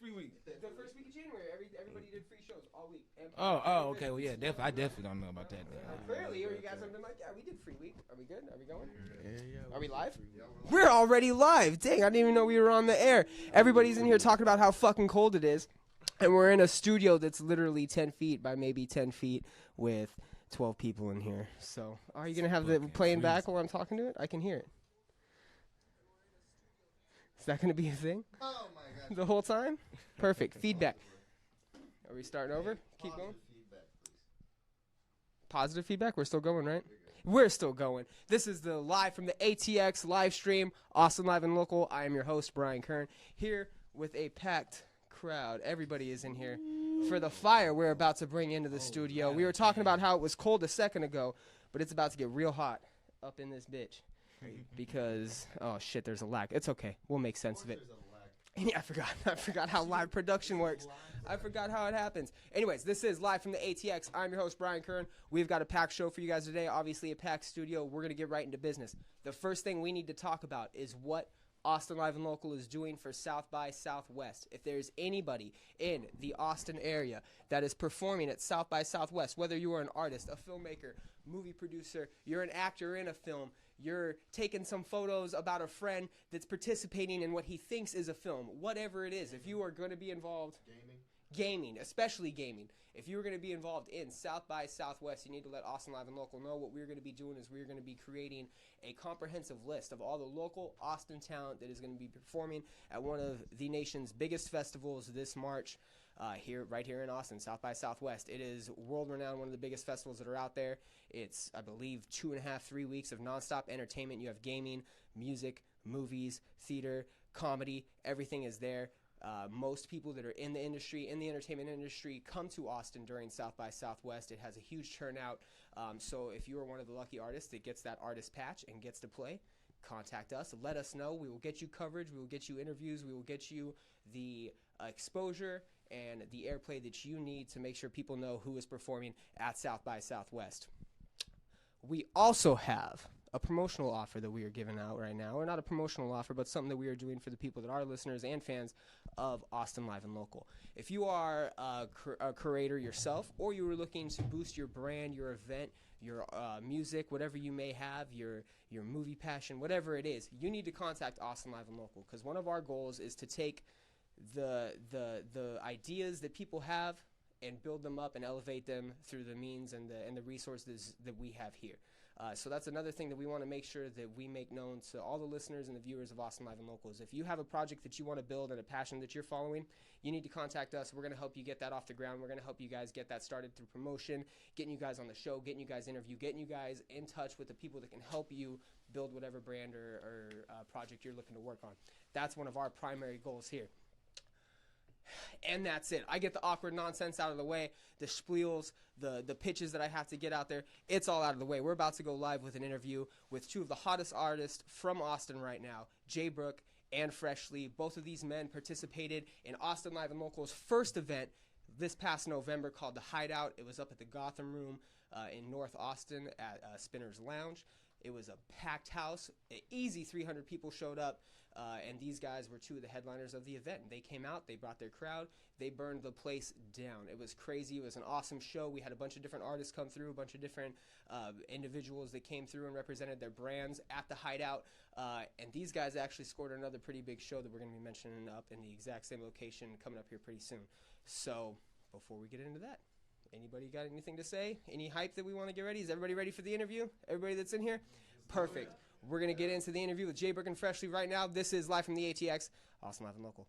free week? The first week of January, everybody did free shows all week. Okay. Well, yeah, I definitely don't know about that. Clearly, or you guys have been like, yeah, we did free week. Are we good? Are we going? Yeah. Are we live? We're already live. Dang, I didn't even know we were on the air. Everybody's in here talking about how fucking cold it is. And we're in a studio that's literally 10 feet by maybe 10 feet with 12 people in here. So, are you going to have the playing back while I'm talking to it? I can hear it. Is that going to be a thing? Oh my God. The whole time? Perfect. Feedback. Are we starting over? Keep going. Feedback, please. Positive feedback? We're still going, right? We're still going. This is the live from the ATX live stream, Austin Live and Local. I am your host, Brian Kern, here with a packed crowd. Everybody is in here for the fire we're about to bring into the studio. We were talking about how it was cold a second ago, but it's about to get real hot up in this bitch. Because, oh shit, there's a lag. It's okay. We'll make sense of it. Yeah, I forgot how live production works. I forgot how it happens. Anyways, this is live from the ATX. I'm your host, Brian Kern. We've got a packed show for you guys today. Obviously, a packed studio. We're going to get right into business. The first thing we need to talk about is what Austin Live and Local is doing for South by Southwest. If there's anybody in the Austin area that is performing at South by Southwest, whether you are an artist, a filmmaker, movie producer, you're an actor in a film, you're taking some photos about a friend that's participating in what he thinks is a film, whatever it is, if you are going to be involved, gaming, especially gaming, if you're going to be involved in South by Southwest, you need to let Austin Live and Local know. What we're going to be doing is we're going to be creating a comprehensive list of all the local Austin talent that is going to be performing at one of the nation's biggest festivals this March. Right here in Austin, South by Southwest. It is world-renowned, one of the biggest festivals that are out there. It's, I believe, 2.5, 3 weeks of nonstop entertainment. You have gaming, music, movies, theater, comedy. Everything is there. Most people that are in the industry, in the entertainment industry, come to Austin during South by Southwest. It has a huge turnout. So if you are one of the lucky artists that gets that artist patch and gets to play, contact us. Let us know. We will get you coverage. We will get you interviews. We will get you the exposure and the airplay that you need to make sure people know who is performing at South by Southwest. We also have a promotional offer that we are giving out right now, or not a promotional offer, but something that we are doing for the people that are listeners and fans of Austin Live and Local. If you are a curator yourself, or you are looking to boost your brand, your event, your music, whatever you may have, your movie passion, whatever it is, you need to contact Austin Live and Local, because one of our goals is to take the ideas that people have and build them up and elevate them through the means and the resources that we have here. So that's another thing that we want to make sure that we make known to all the listeners and the viewers of Austin Live and Locals. If you have a project that you want to build and a passion that you're following, you need to contact us. We're going to help you get that off the ground. We're going to help you guys get that started through promotion, getting you guys on the show, getting you guys interviewed, getting you guys in touch with the people that can help you build whatever brand or project you're looking to work on. That's one of our primary goals here. And that's it. I get the awkward nonsense out of the way, the spiels, the pitches that I have to get out there. It's all out of the way. We're about to go live with an interview with two of the hottest artists from Austin right now, Jay Brook and Freshley. Both of these men participated in Austin Live and Local's first event this past November called the Hideout. It was up at the Gotham Room in North Austin at Spinner's Lounge. It was a packed house. Easy 300 people showed up. And these guys were two of the headliners of the event. They came out, they brought their crowd, they burned the place down. It was crazy. It was an awesome show. We had a bunch of different artists come through, a bunch of different individuals that came through and represented their brands at the Hideout. And these guys actually scored another pretty big show that we're going to be mentioning up in the exact same location coming up here pretty soon. So before we get into that, anybody got anything to say? Any hype that we want to get ready? Is everybody ready for the interview? Everybody that's in here? Perfect. We're going to get into the interview with Jay Brook and Freshley right now. This is live from the ATX, Austin Live and Local.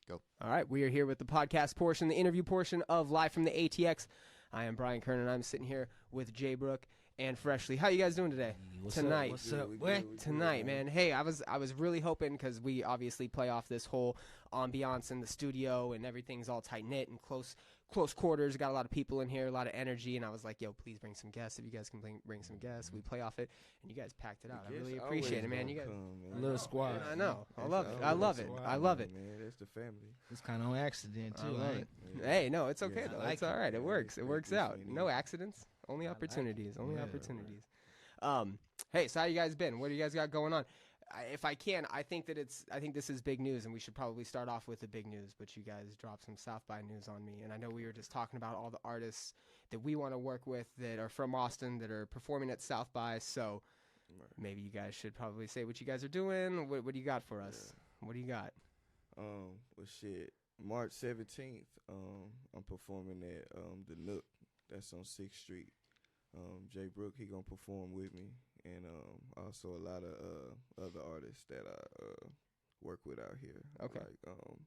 Go. All right, we are here with the podcast portion, the interview portion of Live from the ATX. I am Brian Kern, and I'm sitting here with Jay Brook and Freshley. How you guys doing today? Tonight. What's up? Tonight, man. Hey, I was really hoping, because we obviously play off this whole ambiance in the studio, and everything's all tight knit and close quarters. Got a lot of people in here, a lot of energy, and I was like, yo, please bring some guests. If you guys can bring some guests, we play off it, and you guys packed it out. I really appreciate it, man. You guys, a little squad. I know. I love it. I love it. I love it. Man, that's the family. It's kind of on accident too. Hey, no, it's okay though. like It's all right. It works. It works out. funny. No accidents. Only opportunities. Only Yeah. opportunities. Hey, so how you guys been? What do you guys got going on? If I can, I think this is big news, and we should probably start off with the big news. But you guys dropped some South by news on me, and I know we were just talking about all the artists that we want to work with that are from Austin that are performing at South by. So maybe you guys should probably say what you guys are doing. What do you got for us? What do you got? Well, shit. March 17th, I'm performing at the Nook. That's on 6th Street. Jay Brook, he gonna perform with me, and also a lot of other artists that I work with out here. Okay. Like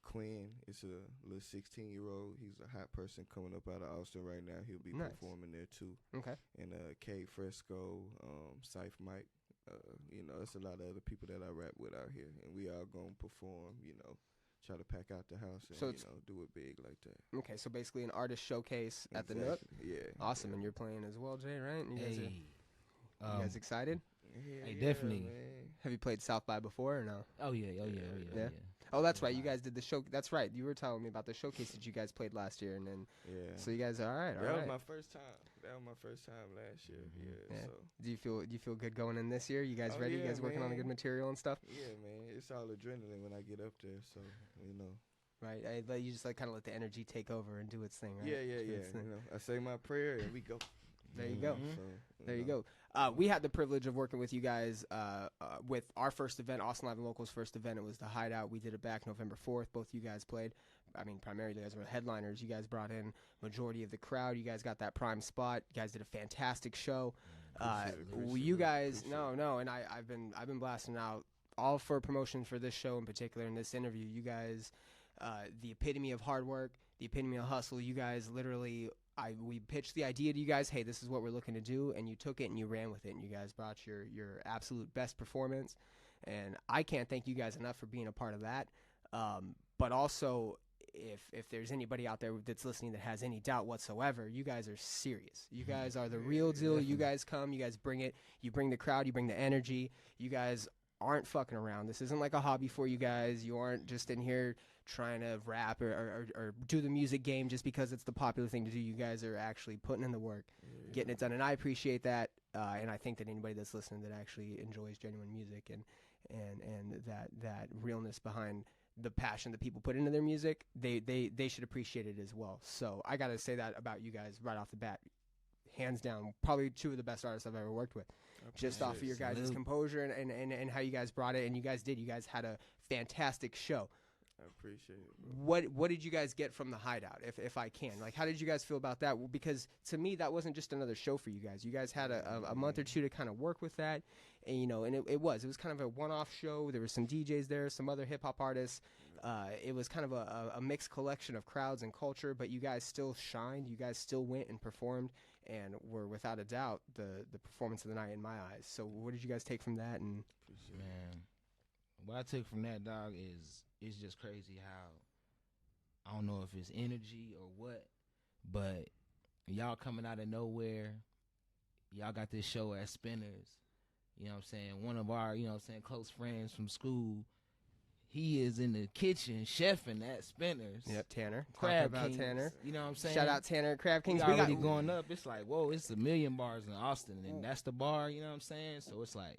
Quinn is a little 16-year-old. He's a hot person coming up out of Austin right now. He'll be Nice. performing there too. Okay. And K Fresco, Syph Mike. It's a lot of other people that I rap with out here, and we all gonna perform. Try to pack out the house and So it's- do it big like that. Okay, so basically an artist showcase at the Nook. Exactly. Yeah. Awesome, Yeah. and you're playing as well, Jay, right? You guys, Hey, you guys excited? Hey, definitely. Man. Have you played South by before or no? oh yeah. Yeah. Oh, that's right. You guys did the show. That's right. You were telling me about the showcase that you guys played last year, and then Yeah. so you guys are all right. All That was right. my first time. Last year. Yeah. Yeah. So Do you feel good going in this year? You guys Oh, ready? You yeah, guys working on the good man. material and stuff? yeah, man, it's all adrenaline when I get up there. So Right. You just kind of let the energy take over and do its thing, right? yeah. Do its thing. I say my prayer and we go. There you go. Mhm. So, There you go. We had the privilege of working with you guys with our first event, Austin Live and Local's first event. It was the Hideout. We did it back November 4th. Both you guys played. I mean, primarily you guys were headliners. You guys brought in majority of the crowd. You guys got that prime spot. You guys did a fantastic show. You guys, no, and I've been blasting out all for promotion for this show in particular in this interview. You guys, the epitome of hard work, the epitome of hustle. You guys literally. We pitched the idea to you guys, hey, this is what we're looking to do, and you took it and you ran with it, and you guys brought your absolute best performance, and I can't thank you guys enough for being a part of that. But also, if there's anybody out there that's listening that has any doubt whatsoever, you guys are serious. You guys are the real deal. You guys come, you guys bring it. You bring the crowd, you bring the energy. You guys aren't fucking around. This isn't like a hobby for you guys. You aren't just in here trying to rap or do the music game just because it's the popular thing to do. You guys are actually putting in the work, getting it done, and I appreciate that. And I think that anybody that's listening that actually enjoys genuine music and that realness behind the passion that people put into their music, they should appreciate it as well. So I gotta say that about you guys right off the bat. Hands down, probably two of the best artists I've ever worked with. Just off of your guys' composure and how you guys brought it, and you guys did. You guys had a fantastic show. I appreciate it. What did you guys get from the Hideout, if I can? Like, how did you guys feel about that? Well, because to me, that wasn't just another show for you guys. You guys had a month or two to kind of work with that, and and it was kind of a one-off show. There were some DJs there, some other hip-hop artists. It was kind of a mixed collection of crowds and culture, but you guys still shined. You guys still went and performed, and were without a doubt the performance of the night in my eyes. So what did you guys take from that? And Man, what I took from that, dog, is it's just crazy how, I don't know if it's energy or what, but y'all coming out of nowhere, y'all got this show at Spinners, you know what I'm saying? One of our, close friends from school, he is in the kitchen chefing at Spinners. yep, Tanner. Crab Talk about Kings, Tanner. you know what I'm saying? Shout out Tanner at Crab Kings. We already going up. It's like, whoa, it's 1 million bars in Austin, and that's the bar, you know what I'm saying? So it's like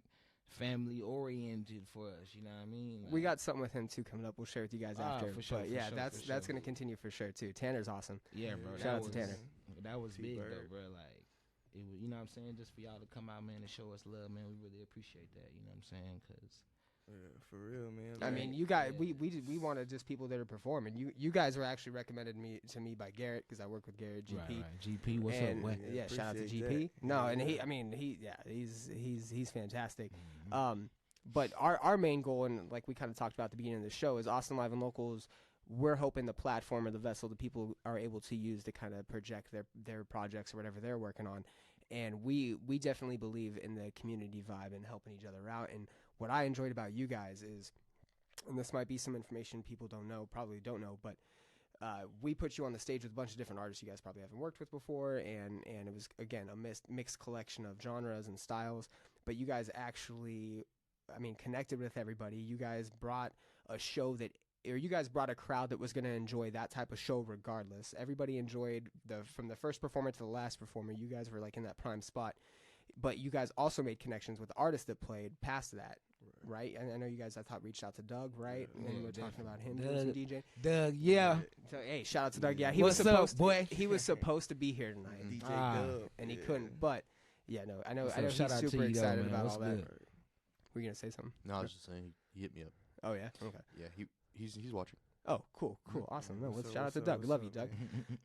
family oriented for us, you know what I mean? Like, We got something with him too coming up. We'll share with you guys after. for sure, but for yeah, sure, that's for sure. going to continue for sure too. Tanner's awesome. yeah, bro. Shout out to Tanner. That was big T-Bird. though, bro. Like, it was, you know what I'm saying? Just for y'all to come out, man, and show us love, man. We really appreciate that, you know what I'm saying? Because Yeah, for real, man. I Like, mean, you guys, Yeah. we wanted just people that are performing. You guys were actually recommended to me by Garrett, because I work with Garrett GP. Right. GP, what's And, up? What? Yeah, shout out to Appreciate GP. that. No, and Yeah. he's fantastic. Mhm. But our main goal, and like we kind of talked about at the beginning of the show, is Austin Live and Locals. We're hoping the platform or the vessel that people are able to use to kind of project their projects or whatever they're working on. And we definitely believe in the community vibe and helping each other out. And what I enjoyed about you guys is, and this might be some information people probably don't know, but we put you on the stage with a bunch of different artists you guys probably haven't worked with before, and it was, again, a mixed collection of genres and styles. But you guys actually, connected with everybody. You guys brought a show you guys brought a crowd that was going to enjoy that type of show regardless. Everybody enjoyed from the first performer to the last performer. You guys were like in that prime spot. But you guys also made connections with artists that played past that, right? And I know you guys, reached out to Doug, right? Yeah, and we were talking about him Doug, doing some DJ. Doug, yeah. So, hey, shout out to Doug. Yeah, What's up, boy? He was supposed to be here tonight, DJ Doug, and he couldn't. But yeah, no, I know So he's shout out to super you, excited though, man. about What's all that. good? Were you gonna say something? No, I was just saying he hit me up. Oh yeah. Okay. Yeah, he's watching. Oh, cool, awesome. No, What's up, shout out what's to up, Doug. We what's love you,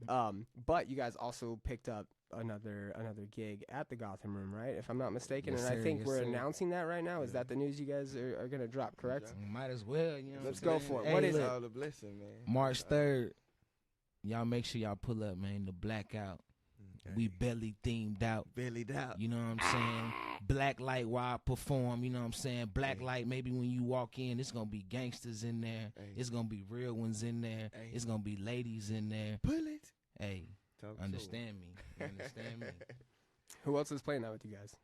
up, Doug. But you guys also picked up another gig at the Gotham Room, right? If I'm not mistaken, Yes, and sir, I think yes, we're sir. announcing that right now. Is Yeah. that the news you guys are gonna drop? Correct. Might as well, you know. Let's what I'm go saying? for it. Hey, What is look, it? All the blessing, man. March 3rd. Y'all make sure y'all pull up, man. The blackout. We belly themed out. Bellied out. You know what I'm saying? Black light while I perform, you know what I'm saying? Black Hey. light, maybe when you walk in, it's going to be gangsters in there. Hey. It's going to be real ones in there. Hey. It's going to be ladies in there. Pull it. Hey, Talk understand me. You understand me? Who else is playing that with you guys?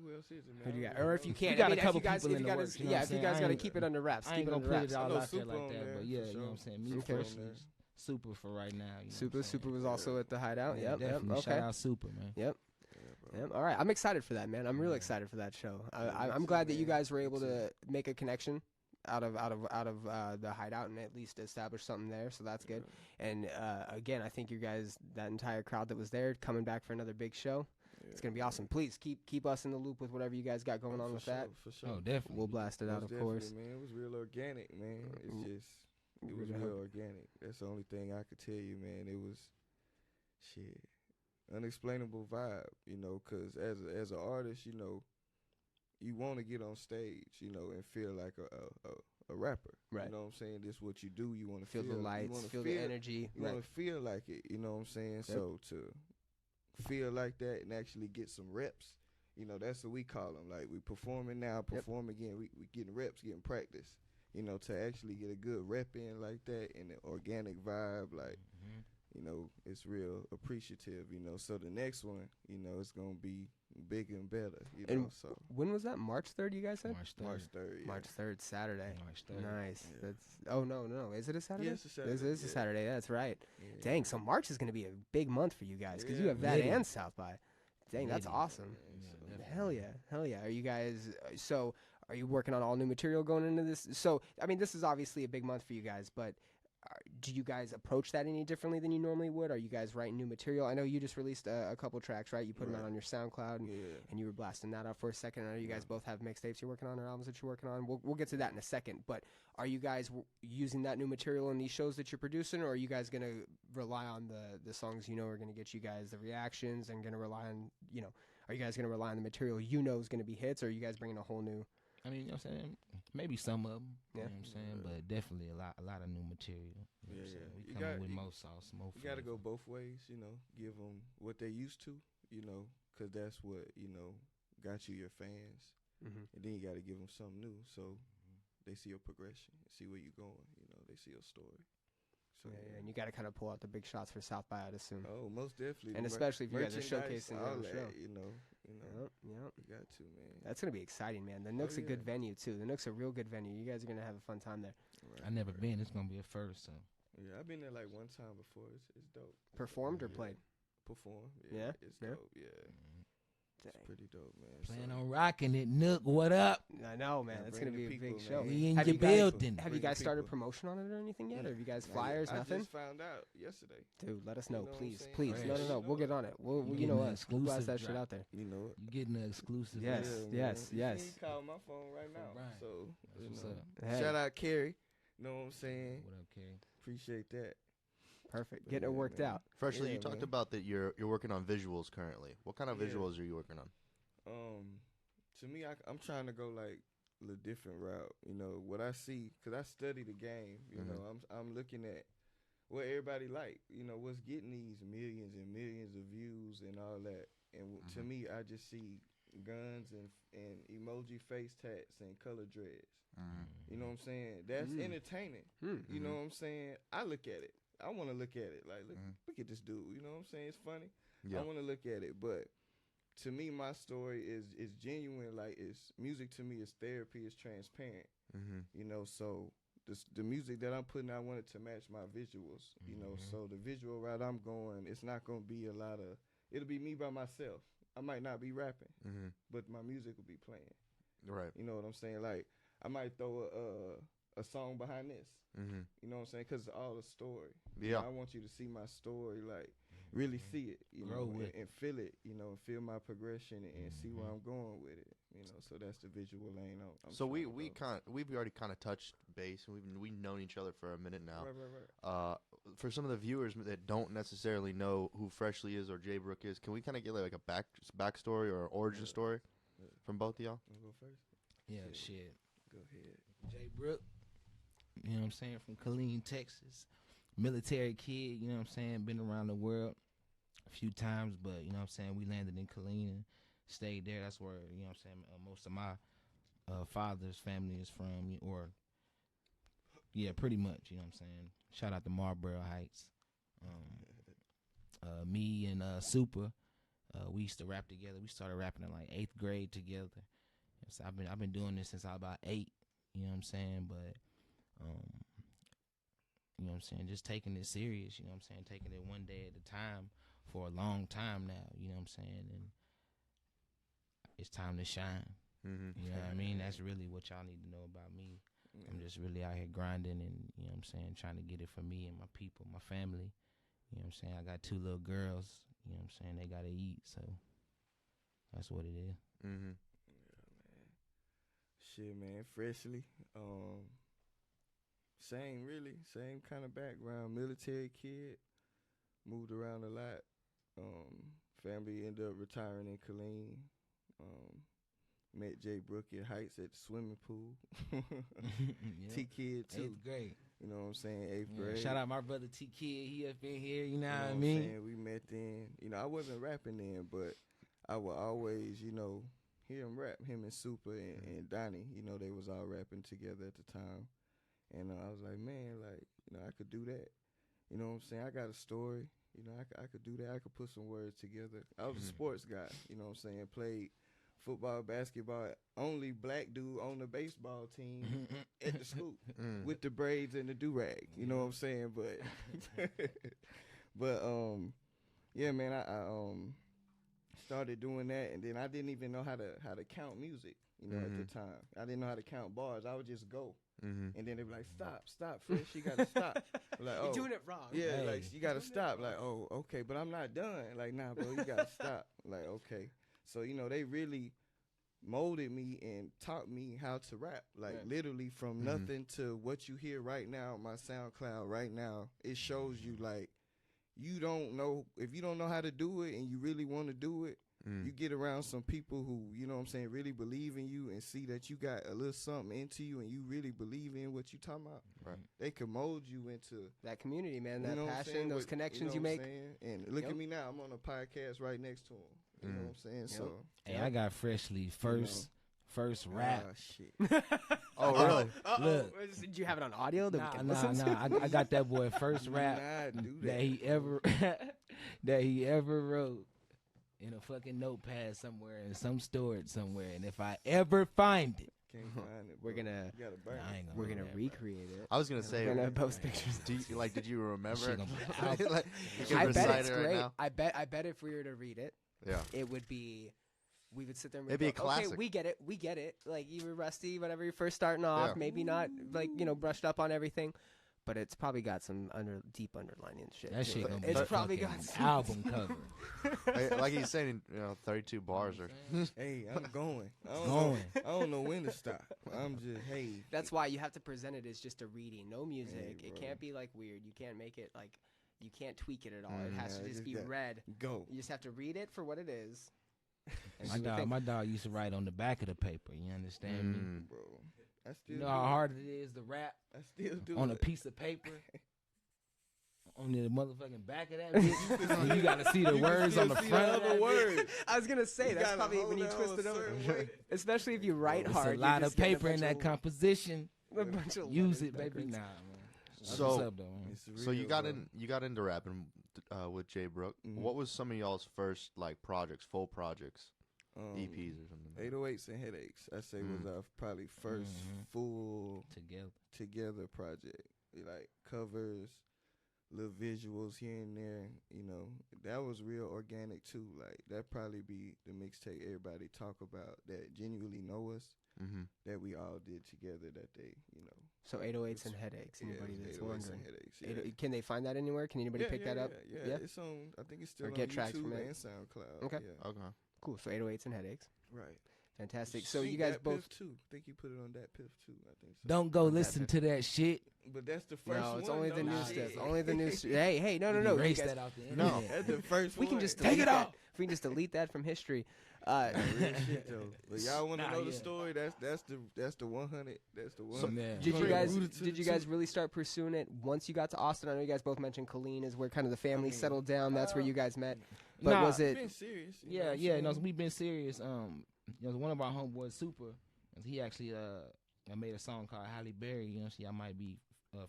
Who else is it, man? Who do you I got? don't Or if know. you can't, got a if couple you guys, people if in you the guys, works, you know yeah, what if I'm you saying? guys I got to ain't- keep it under wraps. I Keep ain't it going to under put wraps. it all I know out there Super like on that. there, But yeah, for you know what I'm sure. saying? Me Okay. personally, Super for right now. You know Super what I'm saying? was also at the Hideout. Yeah, Yep. definitely. Okay. Shout out Super, man. Yep. Yeah, bro. Yep. All right. I'm excited for that, man. I'm real Yeah. excited for that show. Yeah, me I'm too, glad that you man. guys were Me able too. to make a connection out of the Hideout and at least establish something there. So that's good. And again, I think you guys, that entire crowd that was there, coming back for another big show. It's gonna be awesome. Please keep us in the loop with whatever you guys got going on for with sure, that. For sure. Oh, definitely. We'll blast it out, Most of course. definitely, man. It was real organic, man. It's Mm. just, it was Really real hope- organic. That's the only thing I could tell you, man. It was, shit, unexplainable vibe, you know, because as an artist, you know, you want to get on stage, you know, and feel like a rapper. Right. You know what I'm saying? This is what you do. You want to Feel the lights, feel the energy. You Right. want to feel like it, you know what I'm saying? So to feel like that and actually get some reps, you know, that's what we call them. Like, we performing now, perform again. We getting reps, getting practice, you know, to actually get a good rep in like that and the organic vibe, like, you know, it's real appreciative, you know. So the next one, you know, it's going to be bigger and better, you know, And so. when was that? March 3rd, you guys said? March 3rd. March 3rd, yeah. March 3rd, Saturday. March 3rd. Nice. Yeah. That's. Oh no. Is it a Saturday? Yeah, it's a Saturday, This is a yeah. Saturday. That's right. Yeah. Dang. So March is going to be a big month for you guys because you Yeah, have that Liddy. and South by. Dang, that's Liddy. awesome. Yeah, so- definitely. Hell yeah. Are you guys? So are you working on all new material going into this? So I mean, this is obviously a big month for you guys, but. Do you guys approach that any differently than you normally would? Are you guys writing new material? I know you just released a couple tracks, right? You put them out Right. on your SoundCloud, and, Yeah. and you were blasting that out for a second. I know you guys Yeah. both have mixtapes you're working on or albums that you're working on. We'll get to that in a second. But are you guys using that new material in these shows that you're producing, or are you guys going to rely on the songs you know are going to get you guys the reactions and going to rely on, you know, are you guys going to rely on the material you know is going to be hits, or are you guys bringing a whole new? I mean, you know what I'm saying? Maybe some of them. Yeah. You know what I'm saying? But definitely a lot of new material. You know what I'm Yeah, saying? yeah. We You coming got- with you- more sauce, more You got to flavor. go both ways, you know, give them what they used to, you know, because that's what, you know, got you your fans. Mm-hmm. And then you got to give them something new so they see your progression, see where you're going, you know, they see your story. So, Yeah, and you got to kind of pull out the big shots for South by, I'd assume. Oh, most definitely. And The especially if you guys are merchandise, showcasing all your show. that, you know, Yep. you got to, man. That's gonna be exciting, man. The Nook's a good yeah. venue too. The Nook's a real good venue. You guys are gonna have a fun time there. Right, I never right. been. It's going to be a first. So. Yeah, I've been there like one time before. It's dope. Performed or Yeah. played? Perform. Yeah? It's Yeah? dope. Yeah. It's Dang. pretty dope, man. Plan So, on rocking it, Nook. What up? I know, man. Yeah, That's bring gonna the be a people, big show. man. We in Have your you guys- building. Have you Bring the guys started people. promotion on it or anything yet? Or have you guys I- flyers? I Nothing? just found out yesterday. Dude, let us You know, know what I'm please, saying? please. Fresh. No. You We'll know get on it. We'll, You you know getting us. an We'll blast exclusive that shit drop. out there. You know it. You getting the exclusive. Yes, Yeah, man. yes, You yes. see, he called my phone right now. Right. So, That's you what's know. up. Hey, Shout out Kerry. Know what I'm saying? What up, Kerry? Appreciate that. perfect. But Getting it yeah, worked man. out. Freshly, Yeah, you talked man. about that you're working on visuals currently. What kind of Yeah. visuals are you working on? To me, I'm trying to go like little different route. You know what I see, cause I study the game. You know, I'm looking at what everybody like. You know, what's getting these millions and millions of views and all that. And to me, I just see guns and emoji face tats and color dreads. You know what I'm saying? That's entertaining. You know what I'm saying? I look at it. I want to look at it. Like, look at this dude. You know what I'm saying? It's funny. Yeah. I want to look at it. But to me, my story is genuine. Like, it's music to me is therapy. It's transparent. You know, so the music that I'm putting, I wanted to match my visuals. You know, so the visual route I'm going, it's not going to be a lot of, it'll be me by myself. I might not be rapping, but my music will be playing. Right. You know what I'm saying? Like, I might throw a song behind this. You know what I'm saying? Because it's all a story. Yeah. You know, I want you to see my story, like, really see it, you know, and feel it, you know, and feel my progression and see where I'm going with it. You know, so that's the visual lane. So we've already kind of touched base, and we've known each other for a minute now. Right. For some of the viewers that don't necessarily know who Freshley is or Jay Brook is, can we kind of get like a backstory or origin story from both of y'all? You wanna go first? Yeah, shit. Go ahead. Jay Brook, you know what I'm saying, from Killeen, Texas. Military kid, you know what I'm saying, been around the world a few times, but, you know what I'm saying, we landed in Killeen and stayed there. That's where, you know what I'm saying, most of my father's family is from, or, yeah, pretty much, you know what I'm saying. Shout out to Marlboro Heights. Me and Super, we used to rap together. We started rapping in like 8th grade together. So I've been doing this since I was about 8, you know what I'm saying, but you know what I'm saying, just taking it serious, you know what I'm saying, taking it one day at a time for a long time now, you know what I'm saying, and it's time to shine. You know what I mean? That's really what y'all need to know about me. I'm just really out here grinding and, you know what I'm saying, trying to get it for me and my people, my family. You know what I'm saying? I got 2 little girls, you know what I'm saying, they got to eat, so that's what it is. Yeah, man. Shit, man, Freshley. Same kind of background. Military kid, moved around a lot. Family ended up retiring in Killeen. Met Jay Brook at Heights at the swimming pool. T-Kid too. 8th grade. You know what I'm saying? 8th grade. Shout out my brother T-Kid. He up in here, you know what I I'm mean? saying? We met then. You know, I wasn't rapping then, but I would always, you know, hear him rap. Him and Super and Donnie, you know, they was all rapping together at the time. And I was like, man, like, you know, I could do that. You know what I'm saying? I got a story. You know, I could do that. I could put some words together. I was a sports guy. You know what I'm saying? Played football, basketball. Only black dude on the baseball team at the school with the braids and the do-rag. You know what I'm saying? But yeah, man, I started doing that, and then I didn't even know how to count music. You know, at the time, I didn't know how to count bars. I would just go. And then they be like, stop, Fresh, you gotta stop. Like, oh, you're doing it wrong. Yeah, like, you gotta stop. Like, oh, okay, but I'm not done. Like, nah, bro, you gotta stop. Like, okay. So, you know, they really molded me and taught me how to rap. Like, literally from nothing to what you hear right now on my SoundCloud right now. It shows you, like, you don't know, if you don't know how to do it and you really want to do it, you get around some people who, you know what I'm saying, really believe in you and see that you got a little something into you and you really believe in what you talking about. Right. They can mold you into that community, man, that know passion, those connections you make. And look at me now. I'm on a podcast right next to him. You know what I'm saying? So, hey, I got Freshley first rap. Shit. Oh, really? Look. Did you have it on audio that we can listen to? I got that boy first rap that he ever wrote in a fucking notepad somewhere in some storage somewhere. And if I ever find it, can't find it, we're gonna recreate it. I was gonna say, we're gonna post pictures. Did you remember? Like, I bet it's great. I bet if we were to read it, it would be. We would sit there and it'd be a classic. Okay, we get it. Like, you were rusty, whenever you're first starting off, maybe not, like, you know, brushed up on everything. But it's probably got some deep underlining shit. That shit gonna be it's probably got some album cover. Like he's saying, you know, 32 bars or. Hey, I'm going. I don't know when to stop. I'm just That's why you have to present it as just a reading, no music. It can't be like weird. You can't make it like, you can't tweak it at all. It has to just be read. Go. You just have to read it for what it is, My dog used to write on the back of the paper. You understand me? bro. I still You know do how it. hard it is to rap I still do on a it. piece of paper. On the motherfucking back of that bitch. And you gotta see the You can words on still the see front the of other that words. I was gonna say You that's gotta probably when hold you it twist on it a over, certain way. especially if you write It's hard. a lot you're of just getting a paper in bunch that of- composition. a bunch of Use letters it, baby. backwards. Nah, man. That's So- what's up, though, man. It's So you real, got bro. you got into rapping with Jay Brook. Mhm. What was some of y'all's first like projects, full projects, EPs or something? 808s and Headaches, I say, was our probably first Mhm. full Together. project. Like covers, little visuals here and there. You know, that was real organic too. Like that probably be the mixtape everybody talk about that genuinely know us. Mm-hmm. That we all did together that day. You know. So 808s and Headaches. Anybody yeah, that's 808s and wondering, Headaches. 808 can they find that anywhere? Can anybody pick that up? Yeah, Yeah? it's on. I think it's still Or on get tracks YouTube from it. and SoundCloud. Okay. Yeah. Okay. Cool. So 808s and Headaches. Right. Fantastic. So Think you guys Dat both. Piff too. I think you put it on that Piff too. I think so. Don't go What's that, listen man? to that shit. But that's the first No, one. it's only the though. new Nah, stuff. yeah. Only the new. Hey, no. You Erase guys- that out the No. internet. That's the first We one. can just Take delete it that. off. If we can just delete that from history. Real shit though. But y'all want to Nah, know the yeah. story? That's the 100. That's the one. So, man. Did you Straight guys rooted to did the you guys tooth. really start pursuing it once you got to Austin? I know you guys both mentioned Colleen is where kind of the family mean, settled down. That's where you guys met. But Nah, was It's it? been serious. you know Yeah, what I'm yeah. No, saying? we've been serious. One of our homeboys, Super, he actually made a song called Halle Berry. You know, see, I might be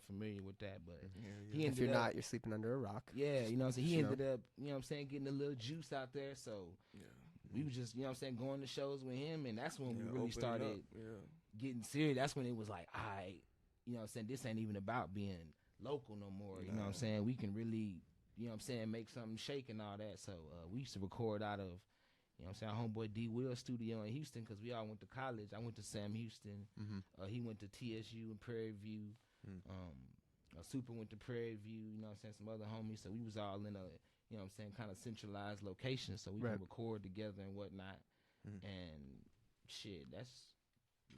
familiar with that, but Yeah, he yeah. If ended you're up, not, you're sleeping under a rock. yeah, you know, so he You know? ended up, you know, what I'm saying, getting a little juice out there. So Yeah. we was just, you know, what I'm saying, going to shows with him, and that's when Yeah, we really opening started up, Yeah. getting serious. That's when it was like, you know, what I'm saying, this ain't even about being local no more. You know what I'm Nah. saying? We can really, you know, what I'm saying, make something shake and all that. So we used to record out of, you know what I'm saying, our homeboy D Will studio in Houston, because we all went to college. I went to Sam Houston. Mm-hmm. He went to TSU in Prairie View. Mm. Super went to Prairie View. You know what I'm saying, some other homies. So we was all in a, you know what I'm saying, kind of centralized location, so we Right. can record together and whatnot. Mhm. And shit, that's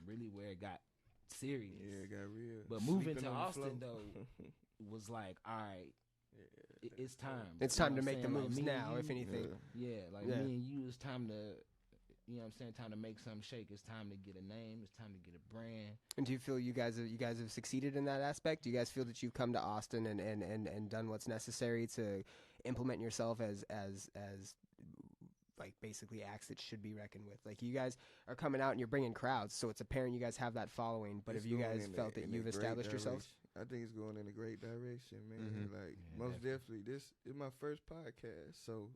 really where it got serious. Yeah, it got real. But moving Sleeping to on the Austin, floor. was like, all right, it's time. It's You know time what to I'm make the saying? Like, moves me and now, you- if anything. Yeah, like Yeah. me and you, it's time to, you know what I'm saying, time to make something shake. It's time to get a name. It's time to get a brand. And do you feel you guys have succeeded in that aspect? Do you guys feel that you've come to Austin and done what's necessary to implement yourself as like basically acts that should be reckoned with? Like you guys are coming out and you're bringing crowds, so it's apparent you guys have that following. But It's have you going guys in felt that in you've great established yourselves? direction. I think it's going in a great direction, man. Mhm. Like Yeah, most definitely, this is my first podcast, so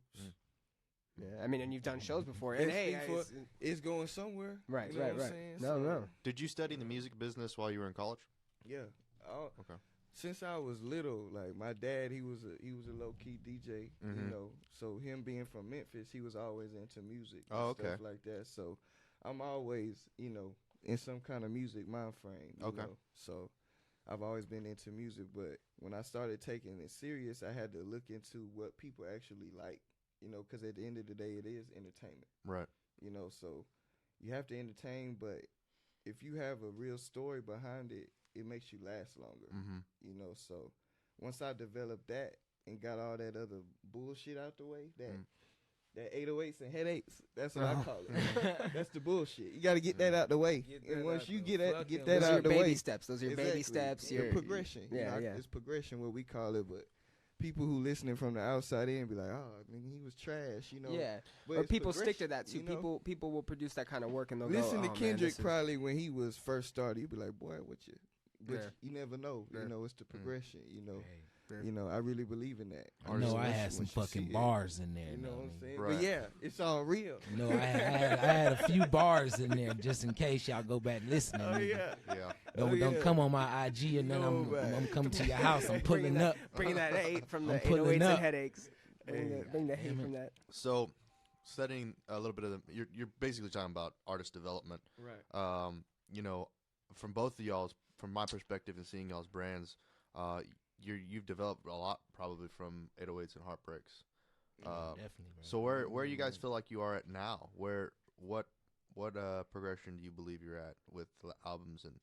Yeah, I mean, and you've done shows before, and Yes, hey, before- it's- it's going somewhere. Right, you know right, what I'm right. saying? No, So, no. Did you study the music business while you were in college? Yeah. Okay. Since I was little, like my dad, he was a low key DJ, you Mhm. know. So him being from Memphis, he was always into music and Oh, okay. stuff like that. So I'm always, you know, in some kind of music mind frame. You Okay. know? So I've always been into music, but when I started taking it serious, I had to look into what people actually like, you know, because at the end of the day, it is entertainment, Right. you know. So you have to entertain, but if you have a real story behind it, it makes you last longer, Mm-hmm. you know. So once I developed that and got all that other bullshit out the way, that 808s and headaches, that's what I call it. That's the bullshit. You got to get that out the way. Get And that once out you the get that fucking Those are out your the baby way, steps. Those are your exactly. baby steps. The Your progression. You Yeah, know, yeah. it's progression, what we call it. But people who listening from the outside in be like, oh, I mean, he was trash, you know. Yeah, But or it's people stick to that progression, too. you know? People will produce that kind of work and they'll Listen go, to "Oh, man, Kendrick this is-" probably when he was first started. He'd be like, boy, what you. But Yeah. you never know. Yeah. You know, it's the progression. You know, Hey, Yeah. you know. I really believe in that. I know I Once had you- some once you fucking see it, bars in there. You know what I I'm mean? saying? Right. But yeah, it's all real. You know, I had a few bars in there just in case y'all go back listening. Oh nigga. yeah. Yeah. Don't Oh, don't yeah. come on my IG and then Go back. I'm coming to your house. I'm pulling up. bringing that hate from the I'm pulling 808s and up. headaches. Bring Hey, the hate damn it. from that. So, studying a little bit of you're basically talking about artist development. Right. You know, from both of y'all's, from my perspective and seeing y'all's brands, you've developed a lot probably from 808s and Heartbreaks. Definitely. Bro. So where you guys feel like you are at now? What progression do you believe you're at with the albums, and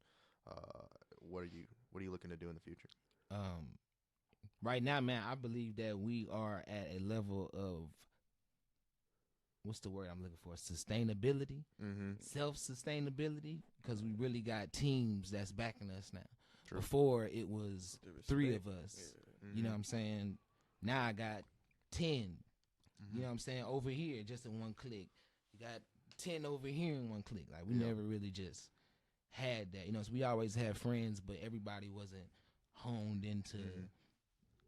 what are you looking to do in the future? Right now, man, I believe that we are at a level of what's the word I'm looking for? Sustainability, self-sustainability, because we really got teams that's backing us now. True. Before it was The 3 respect. of us. Yeah. You know what I'm saying? Now I got 10. You know what I'm saying? Over here, just in one click. You got 10 over here in one click. Like we never really just had that. You know, so we always had friends, but everybody wasn't honed into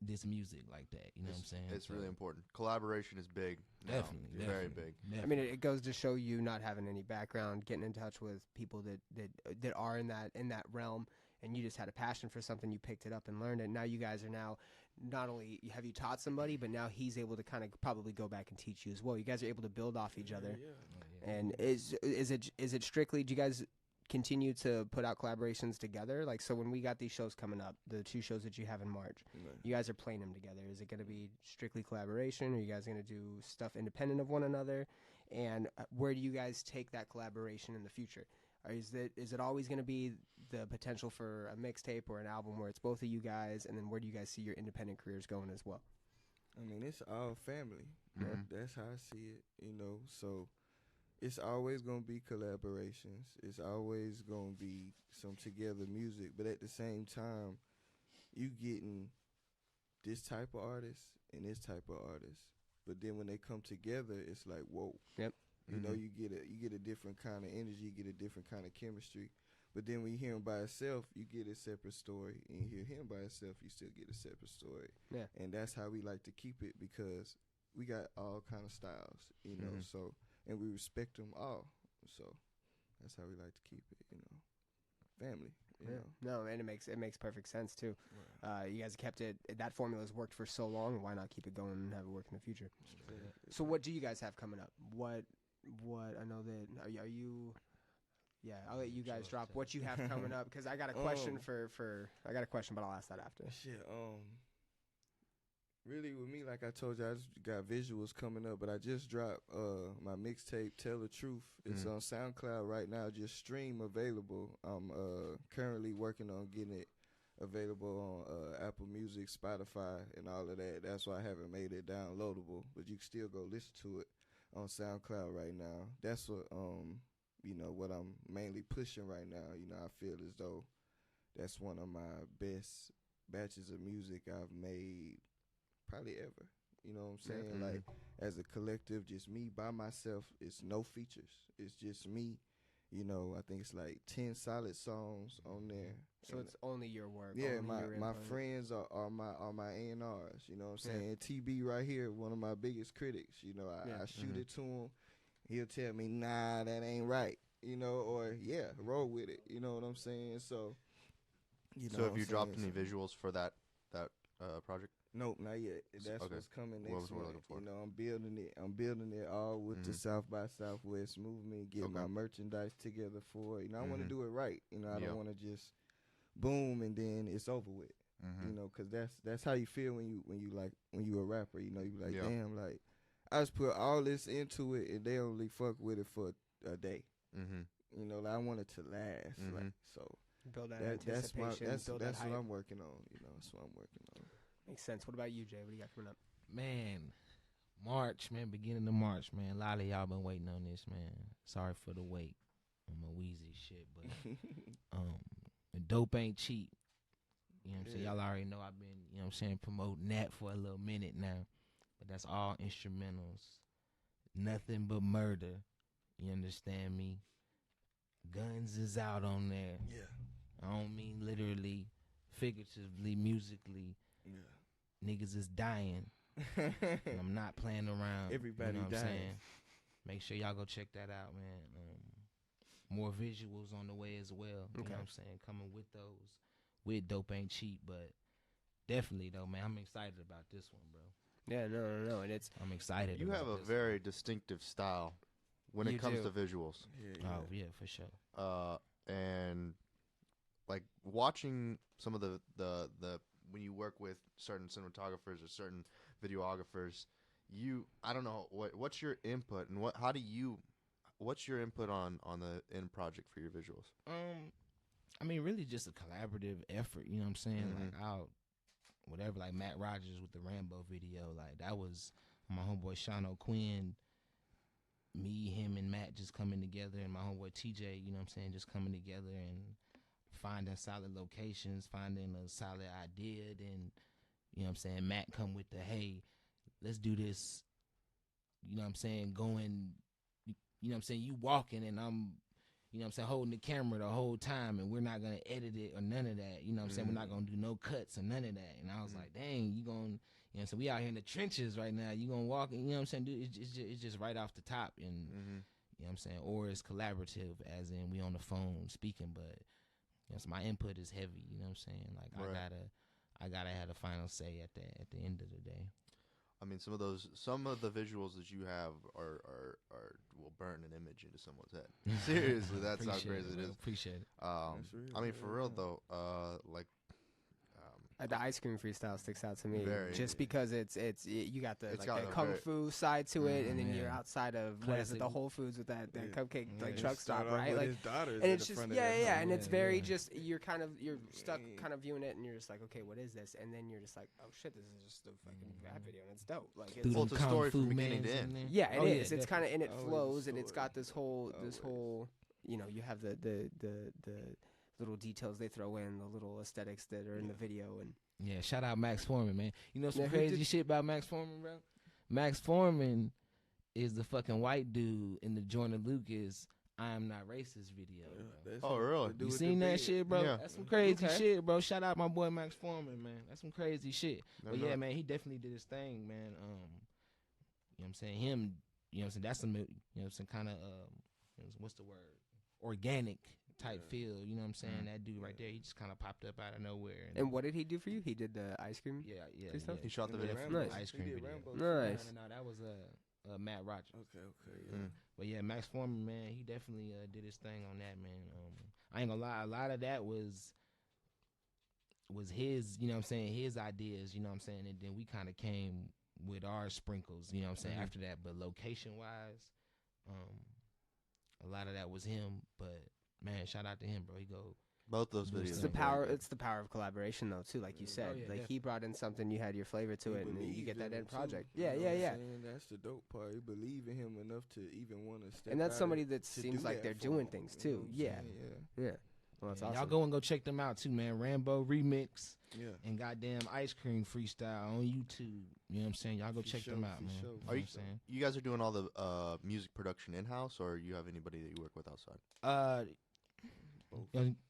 this music like that. You know what I'm saying? It's really important. Collaboration is big. Now. Definitely, Very definitely, big. I mean, it goes to show you not having any background, getting in touch with people that are in that realm, and you just had a passion for something. You picked it up and learned it. Now you guys are now not only have you taught somebody, but now he's able to kind of probably go back and teach you as well. You guys are able to build off each other. Yeah. And is it strictly? Do you guys continue to put out collaborations together? Like, so when we got these shows coming up, the 2 shows that you have in March, you guys are playing them together. Is it going to be strictly collaboration? Or are you guys going to do stuff independent of one another? And where do you guys take that collaboration in the future? Or is it always going to be the potential for a mixtape or an album where it's both of you guys? And then where do you guys see your independent careers going as well? I mean, it's all family. That's how I see it, you know. So it's always going to be collaborations. It's always going to be some together music. But at the same time, you getting this type of artist and this type of artist. But then when they come together, it's like, whoa. Yep. You know, you get a different kind of energy, you get a different kind of chemistry. But then when you hear him by himself, you get a separate story. And you hear him by himself, you still get a separate story. Yeah. And that's how we like to keep it, because we got all kind of styles, you know. So, and we respect them all. So that's how we like to keep it, you know. Family, you know. No, and it makes perfect sense too. You guys kept it. That formula's worked for so long. Why not keep it going and have it work in the future? So what do you guys have coming up? What I know that are you? Yeah, I'll let you guys drop what you have coming up, because I got a question I got a question, but I'll ask that after. Shit, really with me, like I told you, I just got visuals coming up, but I just dropped my mixtape, Tell the Truth. It's on SoundCloud right now, just stream available. I'm currently working on getting it available on Apple Music, Spotify, and all of that. That's why I haven't made it downloadable, but you can still go listen to it on SoundCloud right now. That's what you know, what I'm mainly pushing right now. You know, I feel as though that's one of my best batches of music I've made probably ever. You know what I'm saying? Like, as a collective, just me by myself. It's no features. It's just me. You know, I think it's like 10 solid songs on there. So it's only your work. Yeah, only my friends are my A&Rs. You know what I'm saying? TB right here, one of my biggest critics. You know, I shoot it to him. He'll tell me, nah, that ain't right. You know, or yeah, roll with it. You know what I'm saying? So, you know. So have you dropped any visuals for that project? Nope, not yet. That's what's coming next What we're month. looking for. You know, I'm building it all with the South by Southwest movement, getting my merchandise together for it. You know, I want to do it right. You know, I don't want to just boom and then it's over with. You know, because that's how you feel when you a rapper. You know, you be like, damn, like I just put all this into it and they only fuck with it for a day. You know, like, I want it to last. Like, so build that that's anticipation. that's build what that hype. I'm working on. You know, that's what I'm working on. Makes sense. What about you, Jay? What do you got coming up? Man, March, man, beginning of March, man. A lot of y'all been waiting on this, man. Sorry for the wait on my Wheezy shit, but the dope ain't cheap. You know what I'm saying? Y'all already know I've been, you know what I'm saying, promoting that for a little minute now. But that's all instrumentals. Nothing but murder. You understand me? Guns is out on there. Yeah. I don't mean literally, figuratively, musically. Yeah. Niggas is dying. And I'm not playing around. Everybody you know what dying. I'm saying? Make sure y'all go check that out, man. More visuals on the way as well. You know what I'm saying? Coming with those. With Dope Ain't Cheap, but definitely though, man, I'm excited about this one, bro. Yeah, no, and I'm excited. You about have a this very distinctive style when You it comes do. to visuals. Oh yeah, for sure. And like watching some of the when you work with certain cinematographers or certain videographers, I don't know what's your input and what's your input on the end project for your visuals? I mean, really just a collaborative effort. You know what I'm saying? Like whatever, like Matt Rogers with the Rambo video, like that was my homeboy Sean O'Quinn me, him, and Matt just coming together, and my homeboy TJ, you know what I'm saying, just coming together and finding solid locations, finding a solid idea. Then, you know what I'm saying, Matt come with the, hey, let's do this, you know what I'm saying, going, you know what I'm saying, you walking and I'm, you know what I'm saying, holding the camera the whole time, and we're not going to edit it or none of that. You know what I'm saying? We're not going to do no cuts or none of that. And I was like, dang, you going to, you know, so we out here in the trenches right now. You going to walk, and, you know what I'm saying, dude, it's just right off the top. And, you know what I'm saying, or it's collaborative, as in we on the phone speaking, but, you know, so my input is heavy, you know what I'm saying? Like, right. I gotta have the final say at the end of the day. I mean, some of the visuals that you have are will burn an image into someone's head. Seriously, that's how crazy it is. Appreciate it. I mean, for real though, like the ice cream freestyle sticks out to me very, because you got the it's like got the a kung very, fu side to it, and then yeah. you're outside of what is it, the Whole Foods with that cupcake like truck Start stop, off right? with Like, his daughters and at it's the just front of yeah, that yeah, home. and it's very yeah. just you're stuck kind of viewing it, and you're just like, okay, what is this? And then you're just like, oh shit, this is just a fucking rap video, and it's dope. Like, it's, well, it's a story from beginning to end. yeah, it Oh, is. yeah, It's kind of, and it Always a flows, and it's story. got this whole you know, you have the little details they throw in, the little aesthetics that are in the video, and Yeah, shout out Max Foreman, man. You know some Yeah, who crazy did- shit about Max Foreman, bro? Max Foreman is the fucking white dude in the Jordan Lucas I Am Not Racist video, bro. Oh, really? You seen that shit, bro? Yeah. That's some crazy Okay. shit, bro. Shout out my boy Max Foreman, man. That's some crazy shit. No, But no. yeah, man, he definitely did his thing, man. You know what I'm saying? Him, you know what I'm saying? That's some, you know, some kind of, what's the word? Organic type feel, you know what I'm saying? That dude right there, he just kind of popped up out of nowhere. And what did he do for you? He did the ice cream. Yeah. He shot the And the video. Rambo. Nice. Ice cream He did video. Rambo. Nice. No, that was Matt Rogers. Okay, yeah. But yeah, Max Foreman, man, he definitely did his thing on that, man. I ain't gonna lie, a lot of that was his, you know what I'm saying, his ideas, you know what I'm saying, and then we kind of came with our sprinkles, you know what I'm saying, after that. But location wise, a lot of that was him. But man, shout out to him, bro. He go. Both those It's videos. It's are the very power. good. It's the power of collaboration, though, too. Like you said, yeah, like definitely. he brought in something, you had your flavor to He it, and then you believed get that in end him, too. project. You Yeah, know yeah, what I'm yeah. saying? That's the dope part. He believe in him enough to even want to step And that's out somebody and that to seems do like that they're for doing him, things you know too. what I'm Yeah, saying? yeah. Well, that's awesome. Y'all go and go check them out too, man. Rambo remix Yeah. and goddamn ice cream freestyle on YouTube. You know what I'm saying? Y'all go For check sure, them out, for man. sure, You know for what I'm sure. saying? You guys are doing all the music production in house, or you have anybody that you work with outside?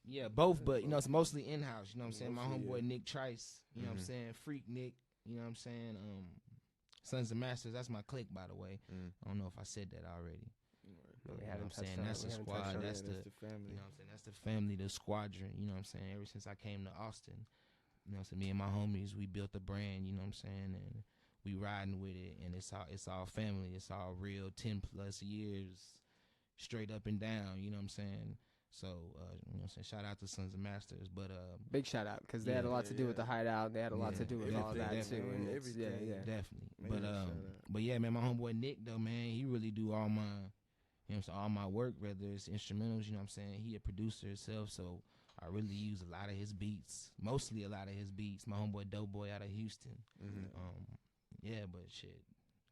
Yeah, both, but you know, it's mostly in house. You know what I'm saying? My Mostly, homeboy yeah. Nick Trice, you know what I'm saying? Freak Nick, you know what I'm saying? Sons of Masters, that's my clique, by the way. I don't know if I said that already. No, we You know haven't what I'm saying? touched on That's it. the We haven't squad. touched on it. That's the family. you know what I'm saying? That's the family, the squadron. You know what I'm saying? Ever since I came to Austin, you know what I'm saying? Me and my homies, we built a brand. You know what I'm saying? And we riding with it, and it's all family. It's all real. 10+ years, straight up and down. You know what I'm saying? So you know what I'm saying? Shout out to Sons of Masters, but Big shout out because they had a lot to do with the Hideout. They had a lot to do with all that Everything, too. And it's, yeah, everything. yeah. definitely. Man, shout out. But yeah, man, my homeboy Nick though, man, he really do all my, you know what I'm saying, all my work, whether it's instrumentals, you know what I'm saying. He a producer himself, so I really use a lot of his beats, mostly a lot of his beats. My homeboy Doughboy out of Houston. Yeah, but shit,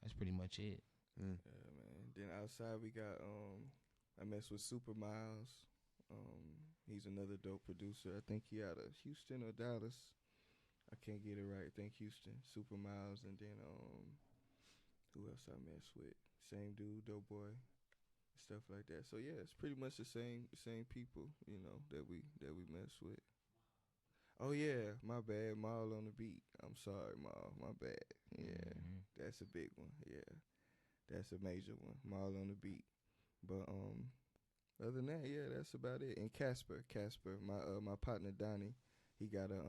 that's pretty much it. Yeah, man. Then outside we got I mess with Super Miles. He's another dope producer. I think he out of Houston or Dallas. I can't get it right. I think Houston. Super Miles, and then who else I mess with? Same dude, Doughboy, stuff like that. So yeah, it's pretty much the same people, you know, that we mess with. Oh yeah, my bad, Maul on the beat. I'm sorry, Maul, my bad. Yeah, that's a big one. Yeah, that's a major one. Maul on the beat. But other than that, yeah, that's about it. And Casper, my partner Donnie, he got a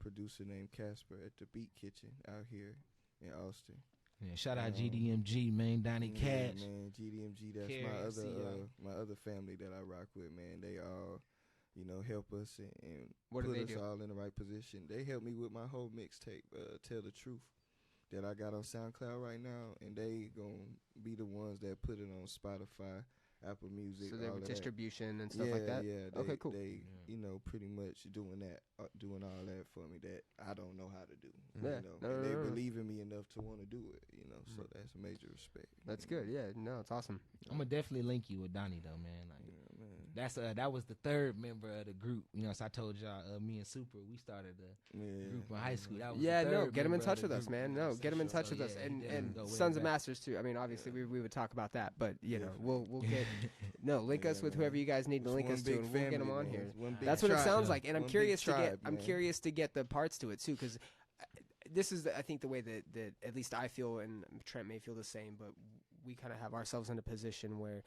producer named Casper at the Beat Kitchen out here in Austin. Yeah, shout out GDMG, man, Donnie Yeah, Cash. man, GDMG, that's my other family that I rock with, man. They all, you know, help us and What do put they us do? all in the right position. They helped me with my whole mixtape, Tell the Truth, that I got on SoundCloud right now, and they gonna be the ones that put it on Spotify Apple Music. So they all have of distribution and that. stuff Yeah, like that. yeah. Okay, cool. They, Yeah. pretty much doing that, doing all that for me that I don't know how to do. Yeah. And they No. believe in me enough to want to do it. So that's major respect. That's good. Yeah, no, it's awesome. I'm gonna definitely link you with Donnie though, man. Like Yeah, man. that's that was the third member of the group. So I told y'all, me and Super, we started a Yeah. group in high school. That was Yeah, the no, third get him in member of touch the with us, group, man. you know No, what I'm get him in saying? touch So, with us, yeah, and he definitely go way Sons of back. Masters too. I mean, obviously Yeah. we would talk about that, but Definitely. we'll get link us Yeah, with man. whoever you guys need to It's link one us to, big and we'll get them family, on man. here. It's one big That's what it tribe. sounds like, and I'm One big curious to get tribe, I'm man. curious to get the parts to it too, because this is I think the way that at least I feel, and Trent may feel the same, but we kind of have ourselves in a position where,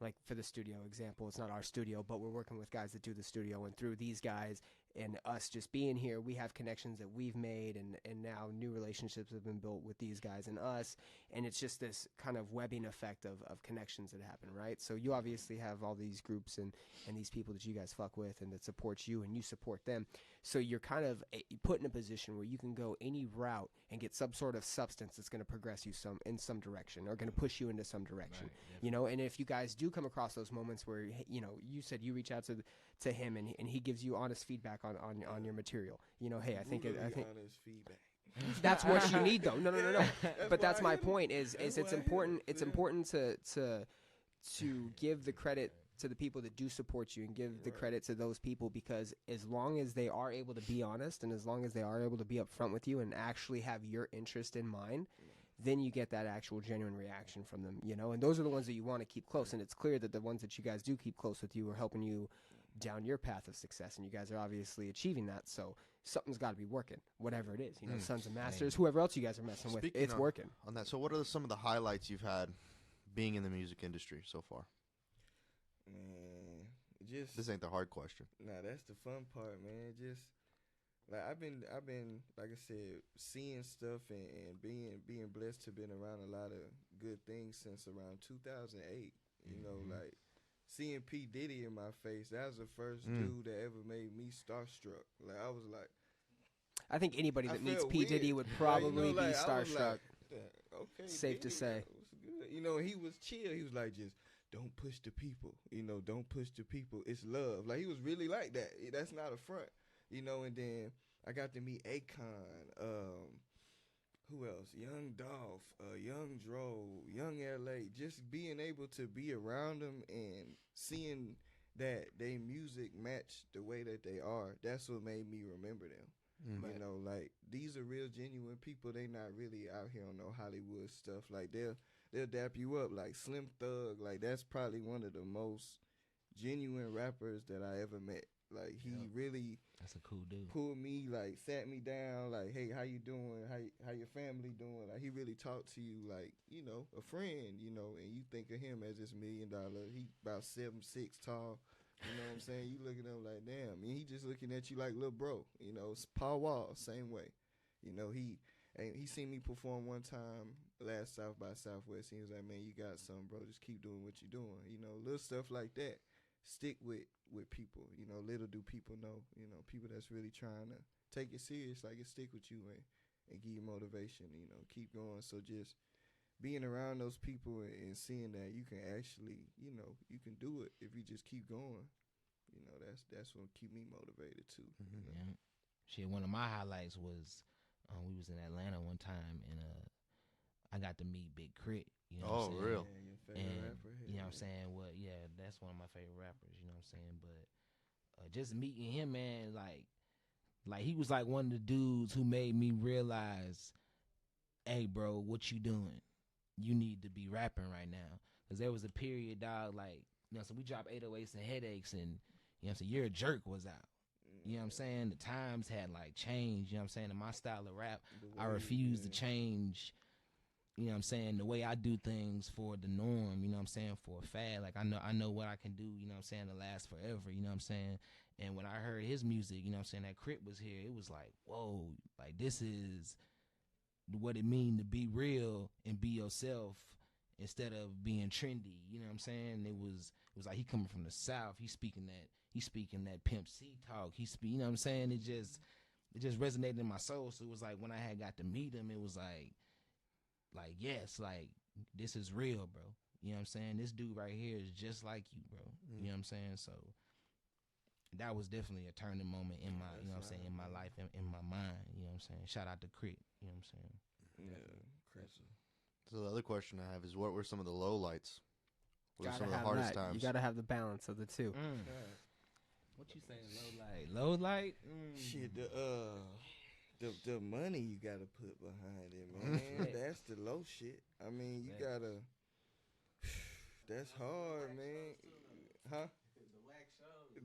like for the studio example, it's not our studio, but we're working with guys that do the studio, and through these guys and us just being here, we have connections that we've made, and now new relationships have been built with these guys and us, and it's just this kind of webbing effect of connections that happen, right? So you obviously have all these groups and these people that you guys fuck with and that support you, and you support them, so you're kind of put in a position where you can go any route and get some sort of substance that's going to progress you in some direction, or going to push you into some direction. Right, And if you guys do come across those moments where, you said you reach out to him and he gives you honest feedback on your material, hey, I think Brutally honest feedback. that's what you need though. No. But that's why I my hit 'em. point is That's it's why I hit 'em. important. It's Yeah. important to give the credit to the people that do support you, and give the credit to those people, because as long as they are able to be honest, and as long as they are able to be upfront with you and actually have your interest in mind, then you get that actual genuine reaction from them, and those are the ones that you want to keep close. And it's clear that the ones that you guys do keep close with you are helping you down your path of success, and you guys are obviously achieving that. So something's got to be working, whatever it is, Sons of Masters, whoever else you guys are messing with, Speaking it's of- working. On that, so what are some of the highlights you've had being in the music industry so far? Man, just This ain't the hard question. nah, that's the fun part, man. Just like I've been like I said, seeing stuff and being blessed to been around a lot of good things since around 2008. Like seeing P Diddy in my face, that was the first dude that ever made me starstruck. Like I was like, I think anybody I that meets felt P Diddy weird. would probably like, be I was starstruck. like, yeah, okay, Safe to Diddy, say. that was good. He was chill. He was like, just don't push the people. Don't push the people. It's love. Like he was really like that. That's not a front. And then I got to meet Akon. Who else? Young Dolph, Young Dro, Young LA. Just being able to be around them and seeing that they music match the way that they are, that's what made me remember them. Like these are real genuine people. They not really out here on no Hollywood stuff. Like they'll dap you up. Like Slim Thug, like that's probably one of the most genuine rappers that I ever met. Like he really That's a cool dude. pulled me, like sat me down, like, hey, how you doing? How your family doing? Like he really talked to you like, a friend, and you think of him as this $1 million. He about 7'6" tall. You know what I'm saying? You look at him like, damn. He just looking at you like little bro. Paul Wall, same way. He seen me perform one time last South by Southwest. He was like, man, you got something, bro. Just keep doing what you're doing. Little stuff like that. Stick with people. Little do people know. People that's really trying to take it serious, like it stick with you and give you motivation. Keep going. So just being around those people and seeing that you can actually, you can do it if you just keep going. That's what keep me motivated too. Yeah. Shit, one of my highlights was we was in Atlanta one time, and I got to meet Big Crit. You know what I'm saying? Real. Yeah, your favorite And rapper. you know what I'm saying? Well, yeah, that's one of my favorite rappers. You know what I'm saying? But just meeting him, man, like he was like one of the dudes who made me realize, hey, bro, what you doing? You need to be rapping right now. Because there was a period, dog, like, so we dropped 808s and Headaches, and, you know what I'm saying, You're a Jerk was out. You know what I'm saying? The times had, like, changed, you know what I'm saying? In my style of rap, I refuse to change, you know what I'm saying, the way I do things for the norm, you know what I'm saying, for a fad. Like, I know what I can do, you know what I'm saying, to last forever, you know what I'm saying? And when I heard his music, you know what I'm saying, that Crip was here, it was like, whoa, like, this is what it mean to be real and be yourself instead of being trendy. You know what I'm saying? It was like he coming from the South. He speaking that Pimp C talk. You know what I'm saying? It just resonated in my soul. So it was like when I had got to meet him, it was like yes, like this is real, bro. you know what I'm saying, this dude right here is just like you, bro. You know what I'm saying? So that was definitely a turning moment in my, you know what I'm saying, in my life, in my mind. You know what I'm saying? Shout out to Crit. You know what I'm saying? Yeah, crazy. So the other question I have is, what were some of the low lights? What were Gotta some of the have hardest that. times? You gotta have the balance of the two. What you saying, low light? Low light? Shit, the money you gotta put behind it, man. That's the low shit. I mean, you gotta. That's hard, man. Huh?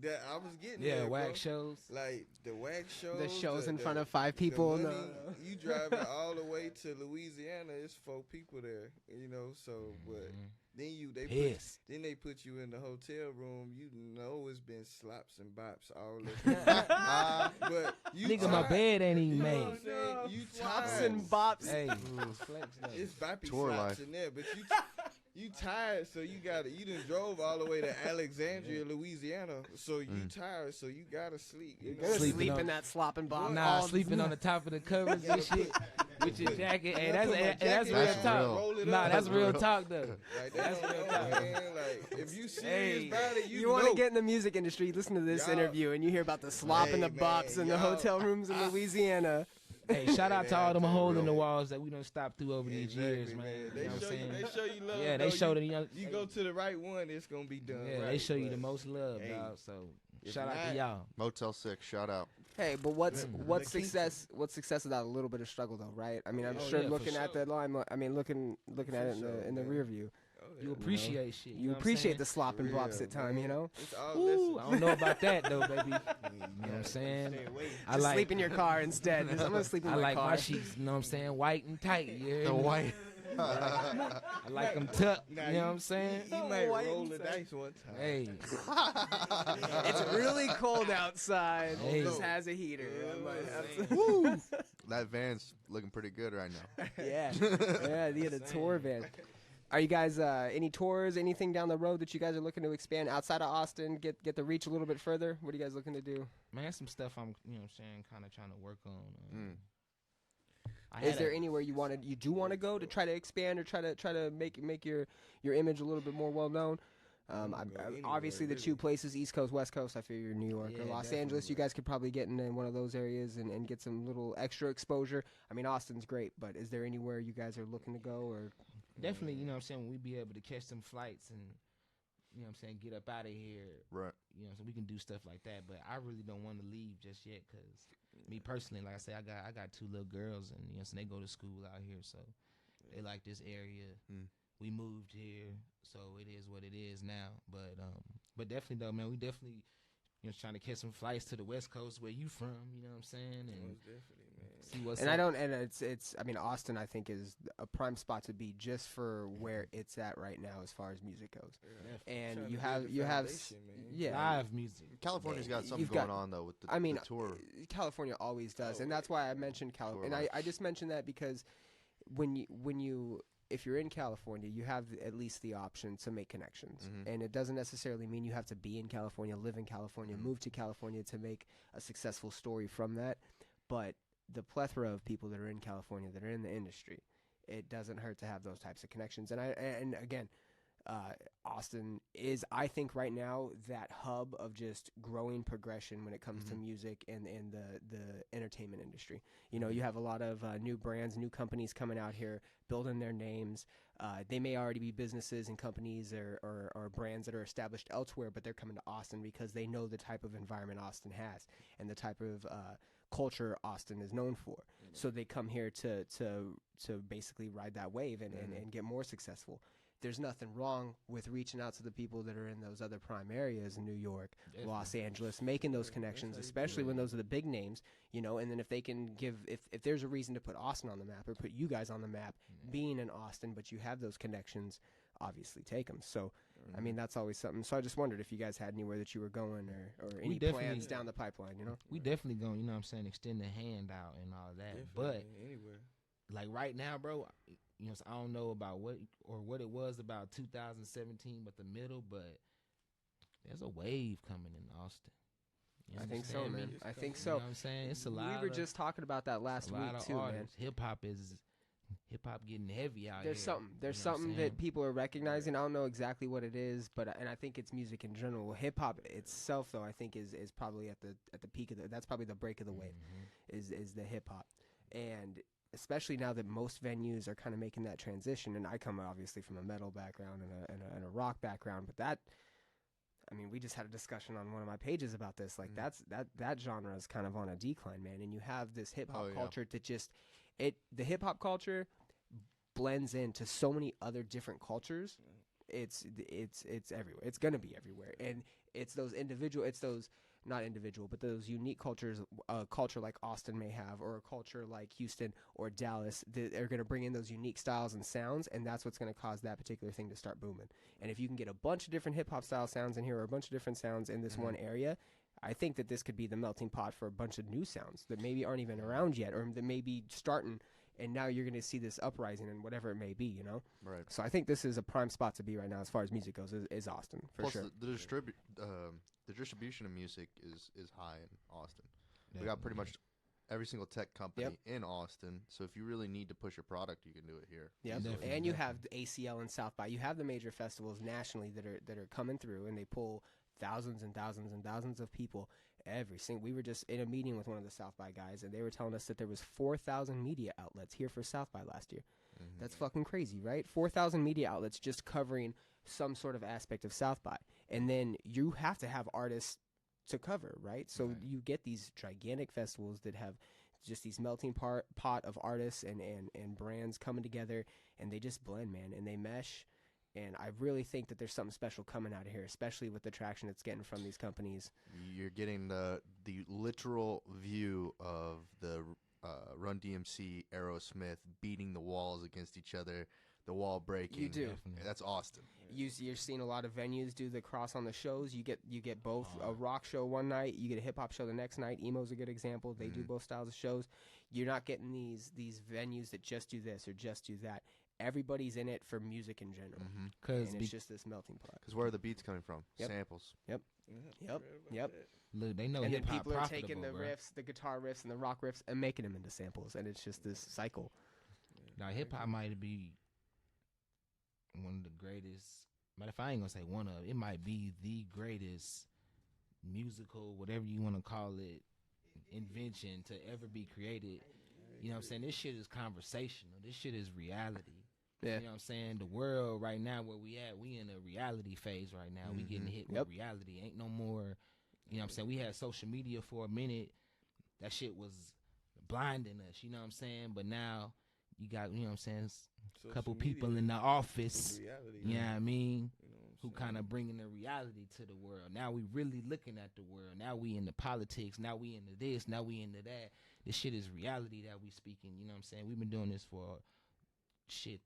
That I was getting there, wax bro. shows. Like the wax shows. The shows in front of 5 people. the No. money, you driving all the way to Louisiana. It's 4 people there, you know. So, but then they put you in the hotel room. You know it's been slaps and bops all the but you Nigga, my bed ain't even you know made. what I'm saying? You Flops tired. and bops. Hey, flex though. It's boppy Tour slaps life. in there, but you tired, so you done drove all the way to Alexandria, Louisiana, so you tired, so you gotta sleep. You know? Sleeping Sleep on- in that slop and bop. Nah, all- sleeping on the top of the covers and shit with your jacket. Hey, that's Put my that's jacket real on, talk. roll it Nah, up. that's real Real. talk though. Like, that's real talk, man. Like, if you serious Hey. about it, You want to know. get in the music industry, listen to this Y'all- interview, and you hear about the slop and the Hey, bops man, in the y'all- hotel rooms in Louisiana. Hey, shout out to all them that's holes in the real. walls that we done stopped through over these years, Exactly, man. They You know what I'm show saying? they show you love. Yeah, though. they show the you, young. you go to the right one, it's gonna be done. Yeah, right, they show you the but- most love, hey, dog. So if shout out to not- y'all. Motel 6, shout out. Hey, but what's The success? What's success without a little bit of struggle, though, right? I mean, I'm Oh, sure yeah, for looking at sure. the line. I mean, looking at For it in sure, the man. rear view. Oh, You yeah. appreciate shit. You know what I'm appreciate saying? the slop and bops Real, at time, man. you know. It's all Ooh, I don't know about that though, baby. You know what I'm saying? Stay away. I Just like sleep in your car instead. I'm gonna sleep in I my like car. my sheets. You know what I'm saying? White and tight. You hear The me? white. I like them tucked. Nah, You know what I'm saying? You might White roll and the tight. dice one time. Hey, It's really cold outside. Hey. This has a heater. I might have to- woo. That van's looking pretty good right now. Yeah, the tour van. Are you guys any tours, anything down the road that you guys are looking to expand outside of Austin? Get the reach a little bit further. What are you guys looking to do? Man, some stuff I'm, you know what I'm saying, kind of trying to work on. I Is had there a- anywhere you do want to go to try to expand or try to make your image a little bit more well known? Obviously, the two places, East Coast, West Coast. I feel you're New York or Yeah, Los Angeles. You guys could probably get in one of those areas and get some little extra exposure. I mean, Austin's great, but is there anywhere you guys are looking to go? Or Definitely, you know what I'm saying, when we be able to catch some flights and, you know what I'm saying, get up out of here. Right. You know, so we can do stuff like that. But I really don't want to leave just yet because me personally, like I say, I got 2 little girls and, you know, so they go to school out here. So they like this area. We moved here, so it is what it is now. But definitely though, man, we definitely, you know, trying to catch some flights to the West Coast where you from. You know what I'm saying? And Most definitely, man. see what's and up. I don't, and it's. I mean, Austin, I think, is a prime spot to be just for where it's at right now as far as music goes. And Trying you to have build the you have foundation, man. yeah. live music. California's got something You've going got- on though with the, I mean, the tour. California always does, and that's why I mentioned California. And life. I just mentioned that because when you if you're in California, you have at least the option to make connections, and it doesn't necessarily mean you have to be in California, live in California, move to California to make a successful story from that. But the plethora of people that are in California that are in the industry, it doesn't hurt to have those types of connections. And again, Austin is, I think, right now that hub of just growing progression when it comes to music and the entertainment industry. You know, you have a lot of new brands, new companies coming out here, building their names. They may already be businesses and companies or brands that are established elsewhere, but they're coming to Austin because they know the type of environment Austin has and the type of culture Austin is known for. So they come here to basically ride that wave and get more successful. There's nothing wrong with reaching out to the people that are in those other prime areas in New York, Los Angeles, making those connections, especially when those are the big names, you know, and then if they can give, if there's a reason to put Austin on the map or put you guys on the map, being in Austin, but you have those connections, obviously take them. So, I mean, that's always something. So I just wondered if you guys had anywhere that you were going or any definitely- plans down the pipeline, you know? We definitely going, you know what I'm saying, extend the hand out and all that. But Anywhere. like right now, bro, you know, so I don't know about what it was about 2017, but the middle, but there's a wave coming in Austin. You I think so, understand man. me? I think You so. know what I'm saying? It's a lot. We were just talking about that last a week lot of too, man. artists. Hip hop hip hop getting heavy out There's here. something. There's You know what I'm something saying? that people are recognizing. I don't know exactly what it is, and I think it's music in general. Hip hop itself, though, I think is probably at the peak of that's probably the break of the wave, is the hip hop, and especially now that most venues are kind of making that transition. And I come obviously from a metal background and a rock background, but that. I mean, we just had a discussion on one of my pages about this. Like, that genre is kind of on a decline, man. And you have this hip hop culture that the hip hop culture blends into so many other different cultures. It's everywhere. It's gonna be everywhere. And it's those not individual, but those unique cultures, a culture like Austin may have, or a culture like Houston or Dallas, that are going to bring in those unique styles and sounds, and that's what's going to cause that particular thing to start booming. And if you can get a bunch of different hip-hop style sounds in here, or a bunch of different sounds in this one area, I think that this could be the melting pot for a bunch of new sounds that maybe aren't even around yet, or that may be starting, and now you're going to see this uprising and whatever it may be, you know? Right. So I think this is a prime spot to be right now as far as music goes, is Austin, for Plus sure. the distribution of music is high in Austin. We got pretty much every single tech company in Austin. So if you really need to push your product, you can do it here. Yeah, and you have the ACL and South by. You have the major festivals nationally that are coming through, and they pull thousands and thousands and thousands of people every single. We were just in a meeting with one of the South by guys, and they were telling us that there was 4,000 media outlets here for South by last year. That's fucking crazy, right? 4,000 media outlets just covering some sort of aspect of South by, and then you have to have artists to cover, right? So you get these gigantic festivals that have just these melting pot of artists and brands coming together, and they just blend, man, and they mesh. And I really think that there's something special coming out of here, especially with the traction it's getting from these companies. You're getting the literal view of the Run DMC, Aerosmith beating the walls against each other, the wall breaking. You do. That's Austin. You're seeing a lot of venues do the cross on the shows. You get both a rock show one night, you get a hip hop show the next night. Emo's a good example. They do both styles of shows. You're not getting these venues that just do this or just do that. Everybody's in it for music in general, and it's just this melting pot. Because where are the beats coming from? Yep. Samples. Yep. Look, they know And then hip hop people are profitable, taking the bro. riffs, the guitar riffs, and the rock riffs, and making them into samples, and it's just this cycle. Now hip hop might be one of the greatest. But if I ain't gonna say one of, it might be the greatest musical, whatever you want to call it, invention to ever be created. You know what I'm saying? This shit is conversational. This shit is reality. Yeah. You know what I'm saying? The world right now where we at, we in a reality phase right now. We getting hit with reality. Ain't no more, you know what I'm saying? We had social media for a minute. That shit was blinding us, you know what I'm saying? But now you got, you know what I'm saying, a couple people in the office, you know what I mean, who kind of bringing the reality to the world. Now we really looking at the world. Now we into politics. Now we into this. Now we into that. This shit is reality that we speaking, you know what I'm saying? We've been doing this for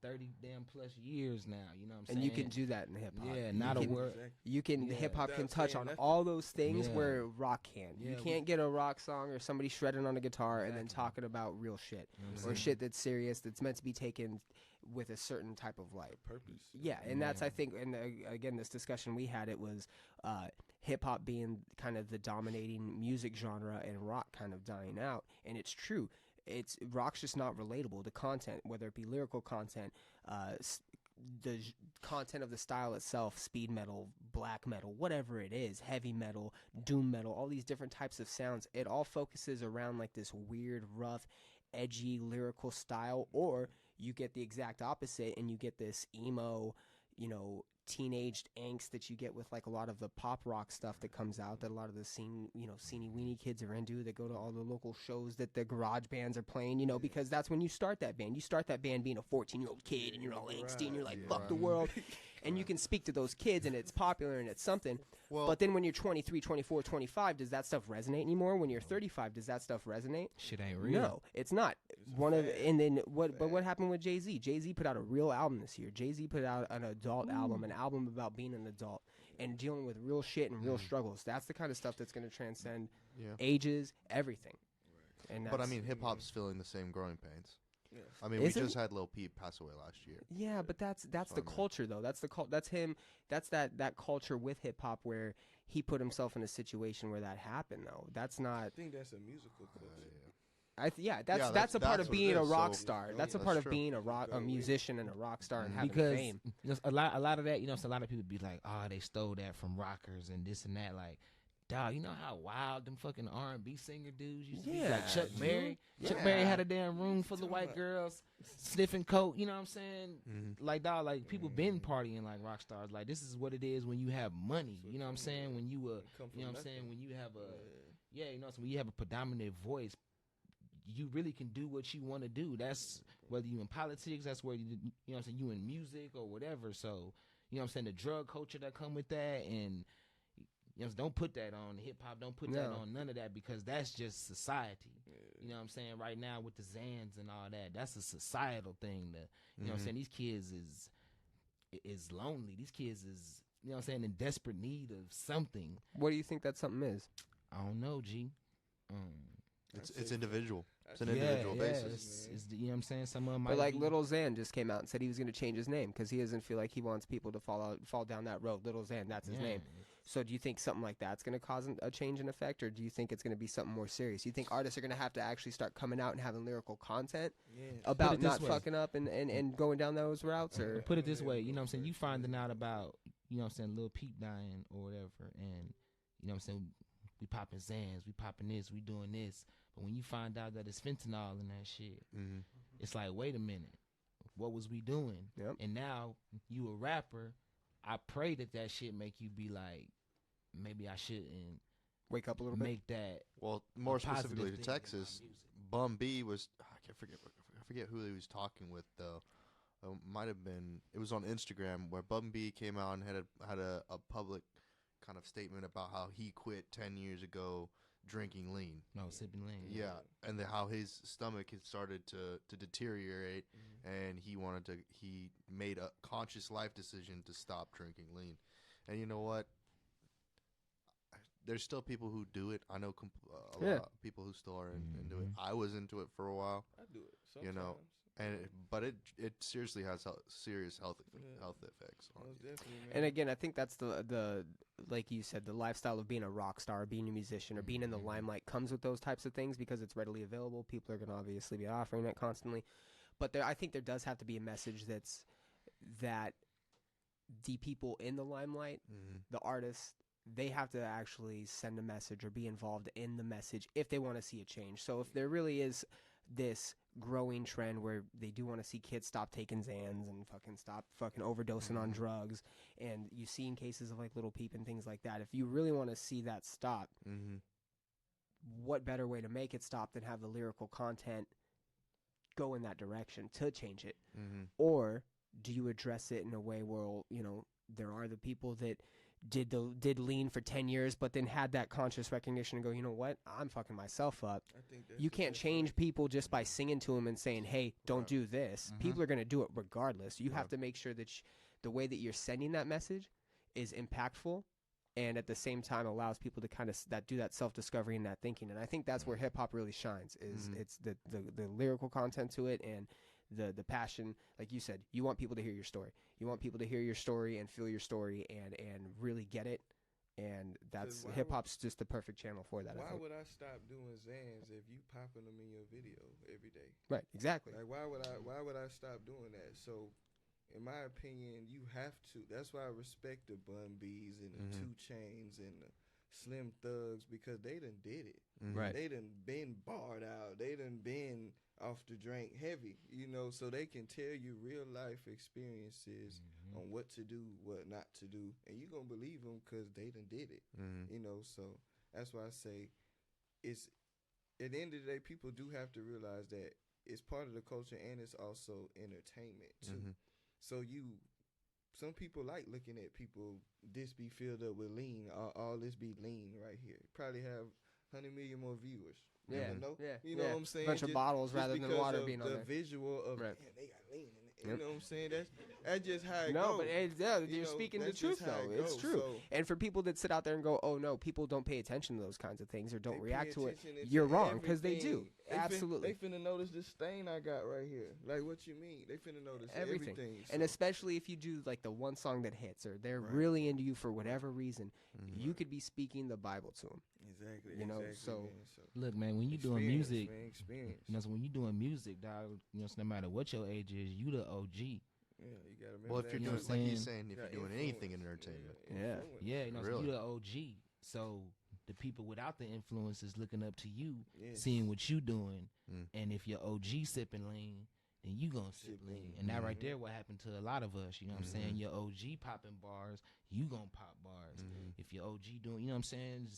30 damn plus years now, you know what I'm saying? And you can do that in hip hop. Yeah, not a word. You can hip hop can touch on all those things where rock can. You can't get a rock song or somebody shredding on a guitar and then talking about real shit or shit that's serious that's meant to be taken with a certain type of light. Purpose. Yeah, and that's I think, and again, this discussion we had, it was hip hop being kind of the dominating music genre and rock kind of dying out, and it's true. Rock's just not relatable. The content, whether it be lyrical content, the content of the style itself, speed metal, black metal, whatever it is, heavy metal, doom metal, all these different types of sounds, it all focuses around like this weird, rough, edgy, lyrical style, or you get the exact opposite and you get this emo, teenaged angst that you get with like a lot of the pop rock stuff that comes out, that a lot of the sceeny weenie kids are into, that go to all the local shows that the garage bands are playing, because that's when you start that band. You start that band being a 14-year-old kid and you're all angsty and you're like, fuck the world. And you can speak to those kids and it's popular and it's something. Well, but then when you're 23, 24, 25, does that stuff resonate anymore? When you're 35, does that stuff resonate? Shit ain't real. No, it's not. But what happened with Jay-Z? Jay-Z put out a real album this year. Jay-Z put out an adult album, an album about being an adult and dealing with real shit and real struggles. That's the kind of stuff that's going to transcend ages, everything. And but I mean, hip hop's feeling the same growing pains. Yeah. I mean, we just had Lil Peep pass away last year. Yeah, but that's the culture though. That's him. That's that culture with hip hop where he put himself in a situation where that happened though. That's not. I think that's a musical culture. That's a part of what it being a is, rock so- star. Yeah, That's a that's part of true. being a musician and a rock star and having because fame. a lot of that, so a lot of people be like, oh, they stole that from rockers and this and that. Like, dog, you know how wild them fucking R&B singer dudes used to be? Like Chuck dude. Berry. Yeah. Chuck Berry had a damn room full of Talking white about- girls sniffing coke. You know what I'm saying? Mhm. Like, dog, like people been partying like rock stars. Like, this is what it is when you have money. You know what I'm saying? When you Come you know from what I'm saying? nothing. When you have so when you have a predominant voice, you really can do what you want to do. That's whether you in politics, that's where you know what I'm saying, you in music or whatever. So, you know what I'm saying, the drug culture that come with that, and don't put that on hip hop, don't put that No. on none of that, because that's just society. You know what I'm saying? Right now with the Zans and all that, that's a societal thing. You know what I'm saying? These kids is lonely. These kids is, you know what I'm saying, in desperate need of something. What do you think that something is? I don't know, G. It's individual. It's an Yeah, individual yeah, basis. it's you know what I'm saying? Some of them But might like be, Little Xan just came out and said he was going to change his name because he doesn't feel like he wants people to fall down that road. Little Xan, that's his yeah. name. So do you think something like that's going to cause a change in effect, or do you think it's going to be something more serious? Do you think artists are going to have to actually start coming out and having lyrical content about Put it this not way. fucking up and going down those routes? Or Put it this way, you know what I'm saying? You finding out about, you know what I'm saying, Lil Peep dying or whatever, and, you know what I'm saying, we popping Zans, we popping this, we doing this. But when you find out that it's fentanyl and that shit, it's like, wait a minute, what was we doing? Yep. And now you a rapper. I pray that shit make you be like, maybe I shouldn't wake up a little bit. make that. Well, more a positive specifically to thing in my Texas, music. Bum B was I forget who he was talking with though. Might have been, it was on Instagram where Bum B came out and had a public kind of statement about how he quit 10 years ago drinking lean. No, sipping lean. Yeah, and how his stomach had started to deteriorate, and he made a conscious life decision to stop drinking lean. And you know what? There's still people who do it. I know a lot of people who still are into it. I was into it for a while, I do it sometimes. you know, but it seriously has serious health effects on Most you. definitely, man. And again, I think that's the like you said, the lifestyle of being a rock star, being a musician, or being in the limelight comes with those types of things because it's readily available. People are going to obviously be offering it constantly. But I think there does have to be a message that the people in the limelight, the artists, they have to actually send a message or be involved in the message if they want to see a change. So if there really is this growing trend where they do want to see kids stop taking Xans and stop overdosing on drugs, and you've seen cases of like Little Peep and things like that, if you really want to see that stop, what better way to make it stop than have the lyrical content go in that direction to change it? Or do you address it in a way where, you know, there are the people that did lean for 10 years but then had that conscious recognition and go, you know what, I'm fucking myself up. I think that's You the can't best change way. people just by singing to them and saying, hey, don't do this. People are going to do it regardless. You have to make sure that the way that you're sending that message is impactful and at the same time allows people to kind of do that self-discovery and that thinking. And I think that's where hip-hop really shines, is it's the lyrical content to it and the passion. Like you said, you want people to hear your story. You want people to hear your story and feel your story and really get it. And that's why hip hop's just the perfect channel for that. I Why think. would I stop doing Xans if you popping them in your video every day? Right, exactly. Like why would I stop doing that? So in my opinion, you have to. That's why I respect the Bun B's and the 2 Chainz and the Slim Thugs, because they done did it. Right. They done been barred out. They done been off the drink heavy, you know, so they can tell you real life experiences on what to do, what not to do, and you gonna believe them because they done did it, you know. So that's why I say it's at the end of the day, people do have to realize that it's part of the culture and it's also entertainment too. So some people like looking at people this be filled up with lean, all this be lean right here. Probably have 100 million more viewers. Yeah, Know? yeah, You know what I'm saying? Bunch of bottles rather than because water of being on the there. visual of, Right. man, they got lean in it. You know what I'm saying? That's just how it No, goes. but you're speaking the that's truth just how though. it It's goes. true. So And for people that sit out there and go, "Oh no, people don't pay attention to those kinds of things or don't they pay react to it," attention you're to wrong because they do. Absolutely. They finna notice this stain I got right here. Like, what you mean? They finna notice everything. And so. especially if you do like the one song that hits, or they're Right. really into you for whatever reason, Mhm. you could be speaking the Bible to them. Exactly. You know, exactly, so- man. Look, man, when you doing Experience, music, man, experience. you know, so when you doing music, dog, you know, so no matter what your age is, you the OG. Yeah, you gotta remember Well, if that. you're You know doing, what I'm like he's saying? saying, if Yeah, you're doing anything in influence. entertainment, Yeah. Yeah, you know, so Really? you the OG. So the people without the influence is looking up to you, Yes. seeing what you doing. Mm. And if your OG sipping lean, then you gonna sip Sip lean. lean. And that right Mhm. there, what happened to a lot of us. You know what I'm saying? Mhm. Your OG popping bars, you gonna pop bars. Mhm. If your OG doing, you know what I'm saying?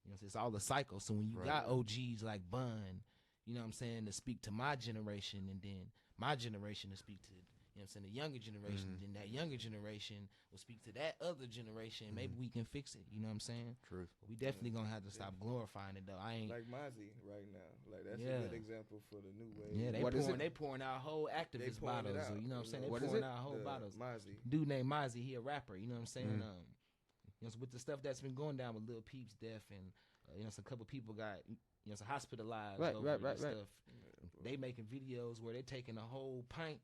You know, it's all a cycle. So when you Right. got OGs like Bun, you know what I'm saying, to speak to my generation, and then my generation to speak to, you know what I'm saying, the younger generation, Mhm. then that younger generation will speak to that other generation. Maybe Mhm. we can fix it. You know what I'm saying? Truth. We definitely gonna have to stop glorifying it though. I ain't. Like Mozzie right now. Like, that's Yeah. a good example for the new wave. Yeah, What is it? they pouring out whole activist pouring it bottles. out, Or, you know what I'm saying? They What is pouring it? out whole bottles. Mozzie. Dude named Mozzie, he a rapper. You know what I'm saying? Mm. You know, so with the stuff that's been going down with Lil Peep's death, and you know, some couple people got, you know, some hospitalized Right, over right, this right, right. stuff. They making videos where they taking a whole pint,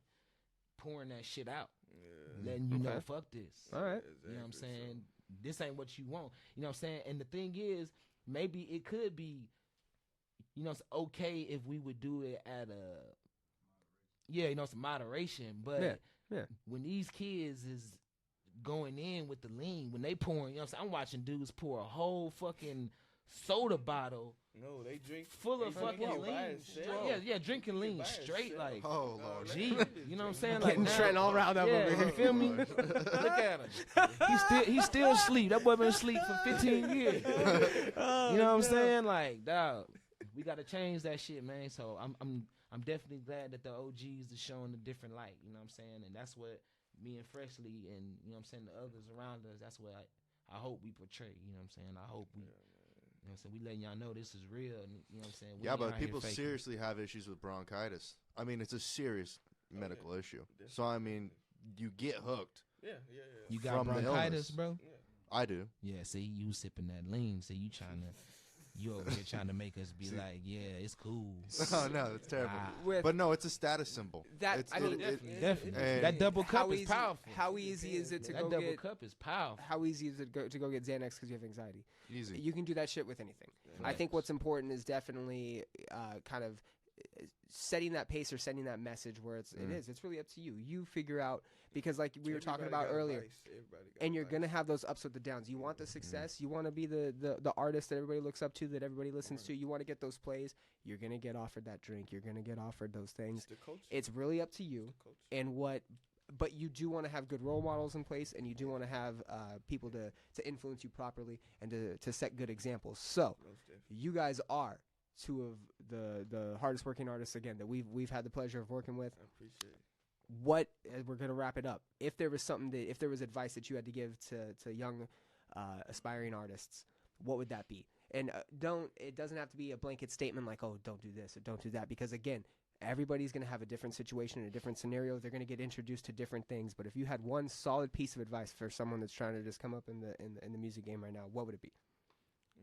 pouring that shit out, Yeah. letting you know, Okay. fuck this. All right. You know what I'm Exactly, so- saying? This ain't what you want. You know what I'm saying? And the thing is, maybe it could be, you know, it's okay if we would do it at a, yeah, you know, some moderation. But Yeah, yeah. when these kids is going in with the lean, when they pouring, you know what I'm saying? I'm watching dudes pour a whole fucking soda bottle No, they drink full of they drink fucking it by lean. itself. Yeah, drinking Drink it lean by straight, itself. like, Oh, Lord. gee, you know what I'm saying? Getting now- Trent all riled up yeah, over you here. feel me? Look at him. He's still asleep. That boy been asleep for 15 years. Oh, You know what I'm saying? Like, dog, we got to change that shit, man. So I'm definitely glad that the OGs are showing a different light. You know what I'm saying? And that's what me and Freshley and, you know what I'm saying, the others around us, that's what I hope we portray. You know what I'm saying? I hope we, you know what I'm saying, we letting y'all know this is real. And, you know what I'm saying? We Yeah, ain't but out here people faking. seriously have issues with bronchitis. I mean, it's a serious yeah. medical issue. So, I mean, you get hooked. Yeah. You got from the bronchitis, illness. bro? I do. Yeah, see, you sipping that lean. See, you over here trying to make us be like, yeah, it's cool. Oh, no, it's terrible. Nah. With But no, it's a status symbol. that, It's, I mean, Definitely. and- That double cup how is easy, powerful. How easy is it to that go double get? cup is powerful. How easy is it to go get Xanax because you have anxiety? Easy. You can do that shit with anything. I think what's important is definitely kind of setting that pace or setting that message where it's really up to you. You figure out, because like we were talking about earlier, and you're gonna have those ups with the downs. You want the success. You want to be the artist that everybody looks up to, that everybody listens to. You want to get those plays. You're gonna get offered that drink. You're gonna get offered those things. It's really up to you. And but you do want to have good role models in place, and you do want to have people to influence you properly and to set good examples. So you guys are two of the hardest working artists again that we've had the pleasure of working with. I appreciate it. What we're gonna wrap it up. If there was advice that you had to give to young aspiring artists, what would that be? And it doesn't have to be a blanket statement like, oh, don't do this or don't do that, because again, everybody's gonna have a different situation, a different scenario. They're gonna get introduced to different things. But if you had one solid piece of advice for someone that's trying to just come up in the music game right now, what would it be?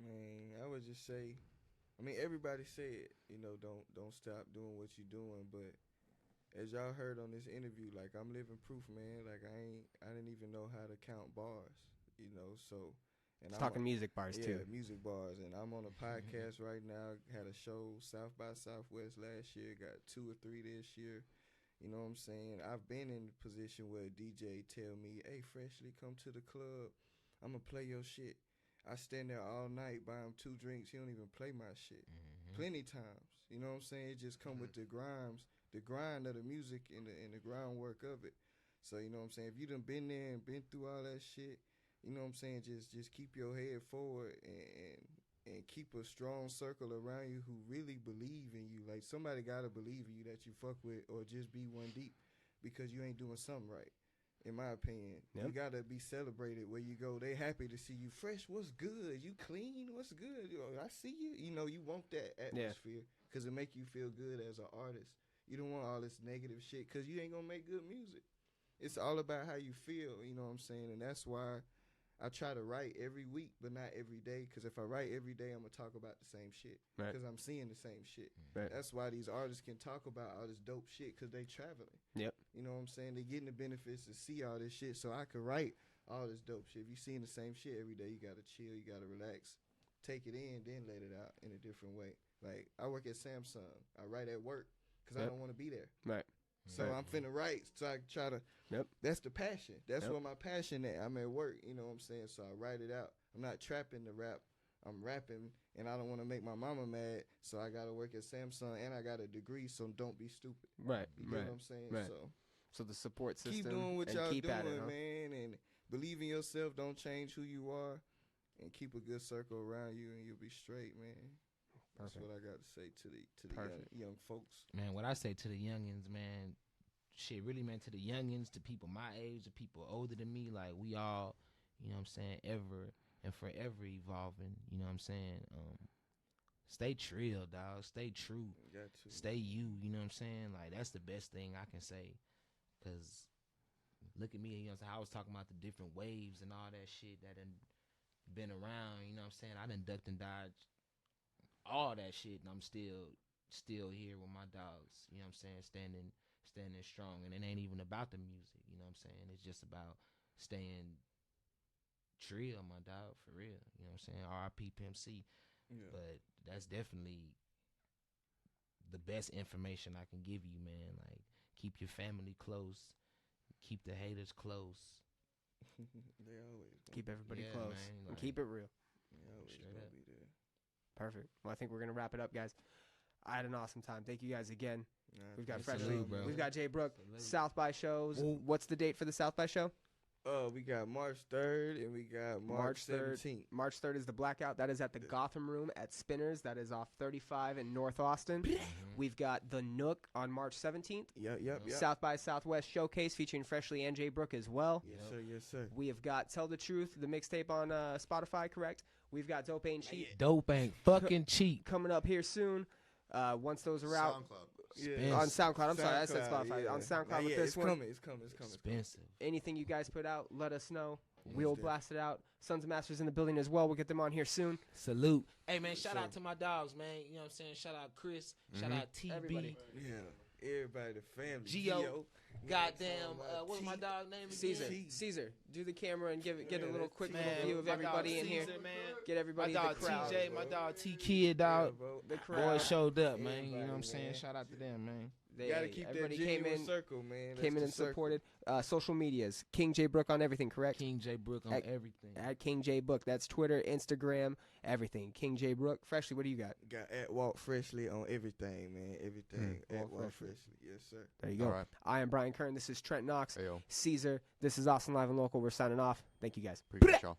Man, I would just say, I mean, everybody said, don't stop doing what you're doing, but as y'all heard on this interview, like, I'm living proof, man. Like, I didn't even know how to count bars, so. And It's talking music bars too. Yeah, music bars. And I'm on a podcast right now. Had a show South by Southwest last year. Got 2 or 3 this year. You know what I'm saying? I've been in the position where a DJ tell me, hey, Freshley, come to the club. I'm going to play your shit. I stand there all night, buy him 2 drinks. He don't even play my shit. Plenty times. You know what I'm saying? It just come with the grind of the music and the groundwork of it. So, you know what I'm saying? If you done been there and been through all that shit, you know what I'm saying, just keep your head forward and keep a strong circle around you who really believe in you. Like, somebody got to believe in you that you fuck with, or just be one deep, because you ain't doing something right, in my opinion. Yep. You got to be celebrated where you go. They happy to see you fresh. What's good? You clean? What's good? I see you. You want that atmosphere because it make you feel good as an artist. You don't want all this negative shit because you ain't going to make good music. It's all about how you feel, you know what I'm saying? And that's why I try to write every week, but not every day. Because if I write every day, I'm going to talk about the same shit. Right. Because I'm seeing the same shit. Right. That's why these artists can talk about all this dope shit, because they traveling. Yep. You know what I'm saying? They getting the benefits to see all this shit. So I could write all this dope shit. If you seeing the same shit every day, you got to chill. You got to relax. Take it in, then let it out in a different way. Like, I work at Samsung. I write at work because I don't want to be there. Right. So I'm finna write. So I try to. Yep. That's the passion. That's where my passion at. I'm at work. You know what I'm saying? So I write it out. I'm not trapping the rap. I'm rapping, and I don't want to make my mama mad. So I gotta work at Samsung, and I got a degree. So don't be stupid. Right. You know what I'm saying? Right. So the support system. keep doing what and y'all keep doing, at it, huh? man, and believe in yourself. Don't change who you are, and keep a good circle around you, and you'll be straight, man. That's what I got to say to the young folks. Man, what I say to the youngins, man, shit really meant to the youngins, to people my age, to people older than me. Like, we all, you know what I'm saying, ever and forever evolving. You know what I'm saying? Stay trill, dog. Stay true. Stay you. You know what I'm saying? Like, that's the best thing I can say. Because look at me, you know what I'm saying? I was talking about the different waves and all that shit that done been around. You know what I'm saying? I done ducked and dodged all that shit, and I'm still here with my dogs. You know what I'm saying? Standing strong. And it ain't even about the music. You know what I'm saying? It's just about staying trill, my dog, for real. You know what I'm saying? R.I.P. Pimp C. Yeah. But that's definitely the best information I can give you, man. Like, keep your family close. Keep the haters close. They always keep everybody close. Man, like, and keep it real. They always gonna be there. Perfect. Well, I think we're going to wrap it up, guys. I had an awesome time. Thank you guys again. We've got Freshley. We've got Jay Brook. South by shows. What's the date for the South by show? We got March 3rd and we got March 17th. March 3rd is the Blackout. That is at the Gotham Room at Spinners. That is off 35 in North Austin. We've got The Nook on March 17th. Yep. South by Southwest Showcase featuring Freshley and Jay Brook as well. Yes, sir. We have got Tell the Truth, the mixtape on Spotify, correct? We've got Dope Ain't Cheap. Dope Ain't fucking cheap. Coming up here soon. Once those are out. SoundCloud. On SoundCloud. I'm sorry, I said Spotify. On SoundCloud with this one. It's coming. Expensive. Anything you guys put out, let us know. We'll blast it out. Sons of Masters in the building as well. We'll get them on here soon. Salute. Hey, man, shout out to my dogs, man. You know what I'm saying? Shout out Chris. Shout out TB. Everybody. Yeah, everybody, the family. Gio. Goddamn, what's my dog name again? Caesar. Do the camera and get a little quick little view of everybody in here. Man. Get everybody my in dog the crowd. TJ, my dog T Kid, dog. The crowd. Boys showed up, man. You know what I'm saying? Shout out to them, man. They gotta keep that genuine circle, man. Came in and supported. Social medias. King Jay Brook on everything, correct? King Jay Brook on everything. At King Jay Brook. That's Twitter, Instagram, everything. King Jay Brook. Freshly, what do you got? Got at Walt Freshley on everything, man. Everything. At Walt Freshley. Yes, sir. There you go. Right. I am Brian Kern. This is Trent Knox. Ayo. Caesar. This is Austin Live and Local. We're signing off. Thank you, guys. Appreciate y'all.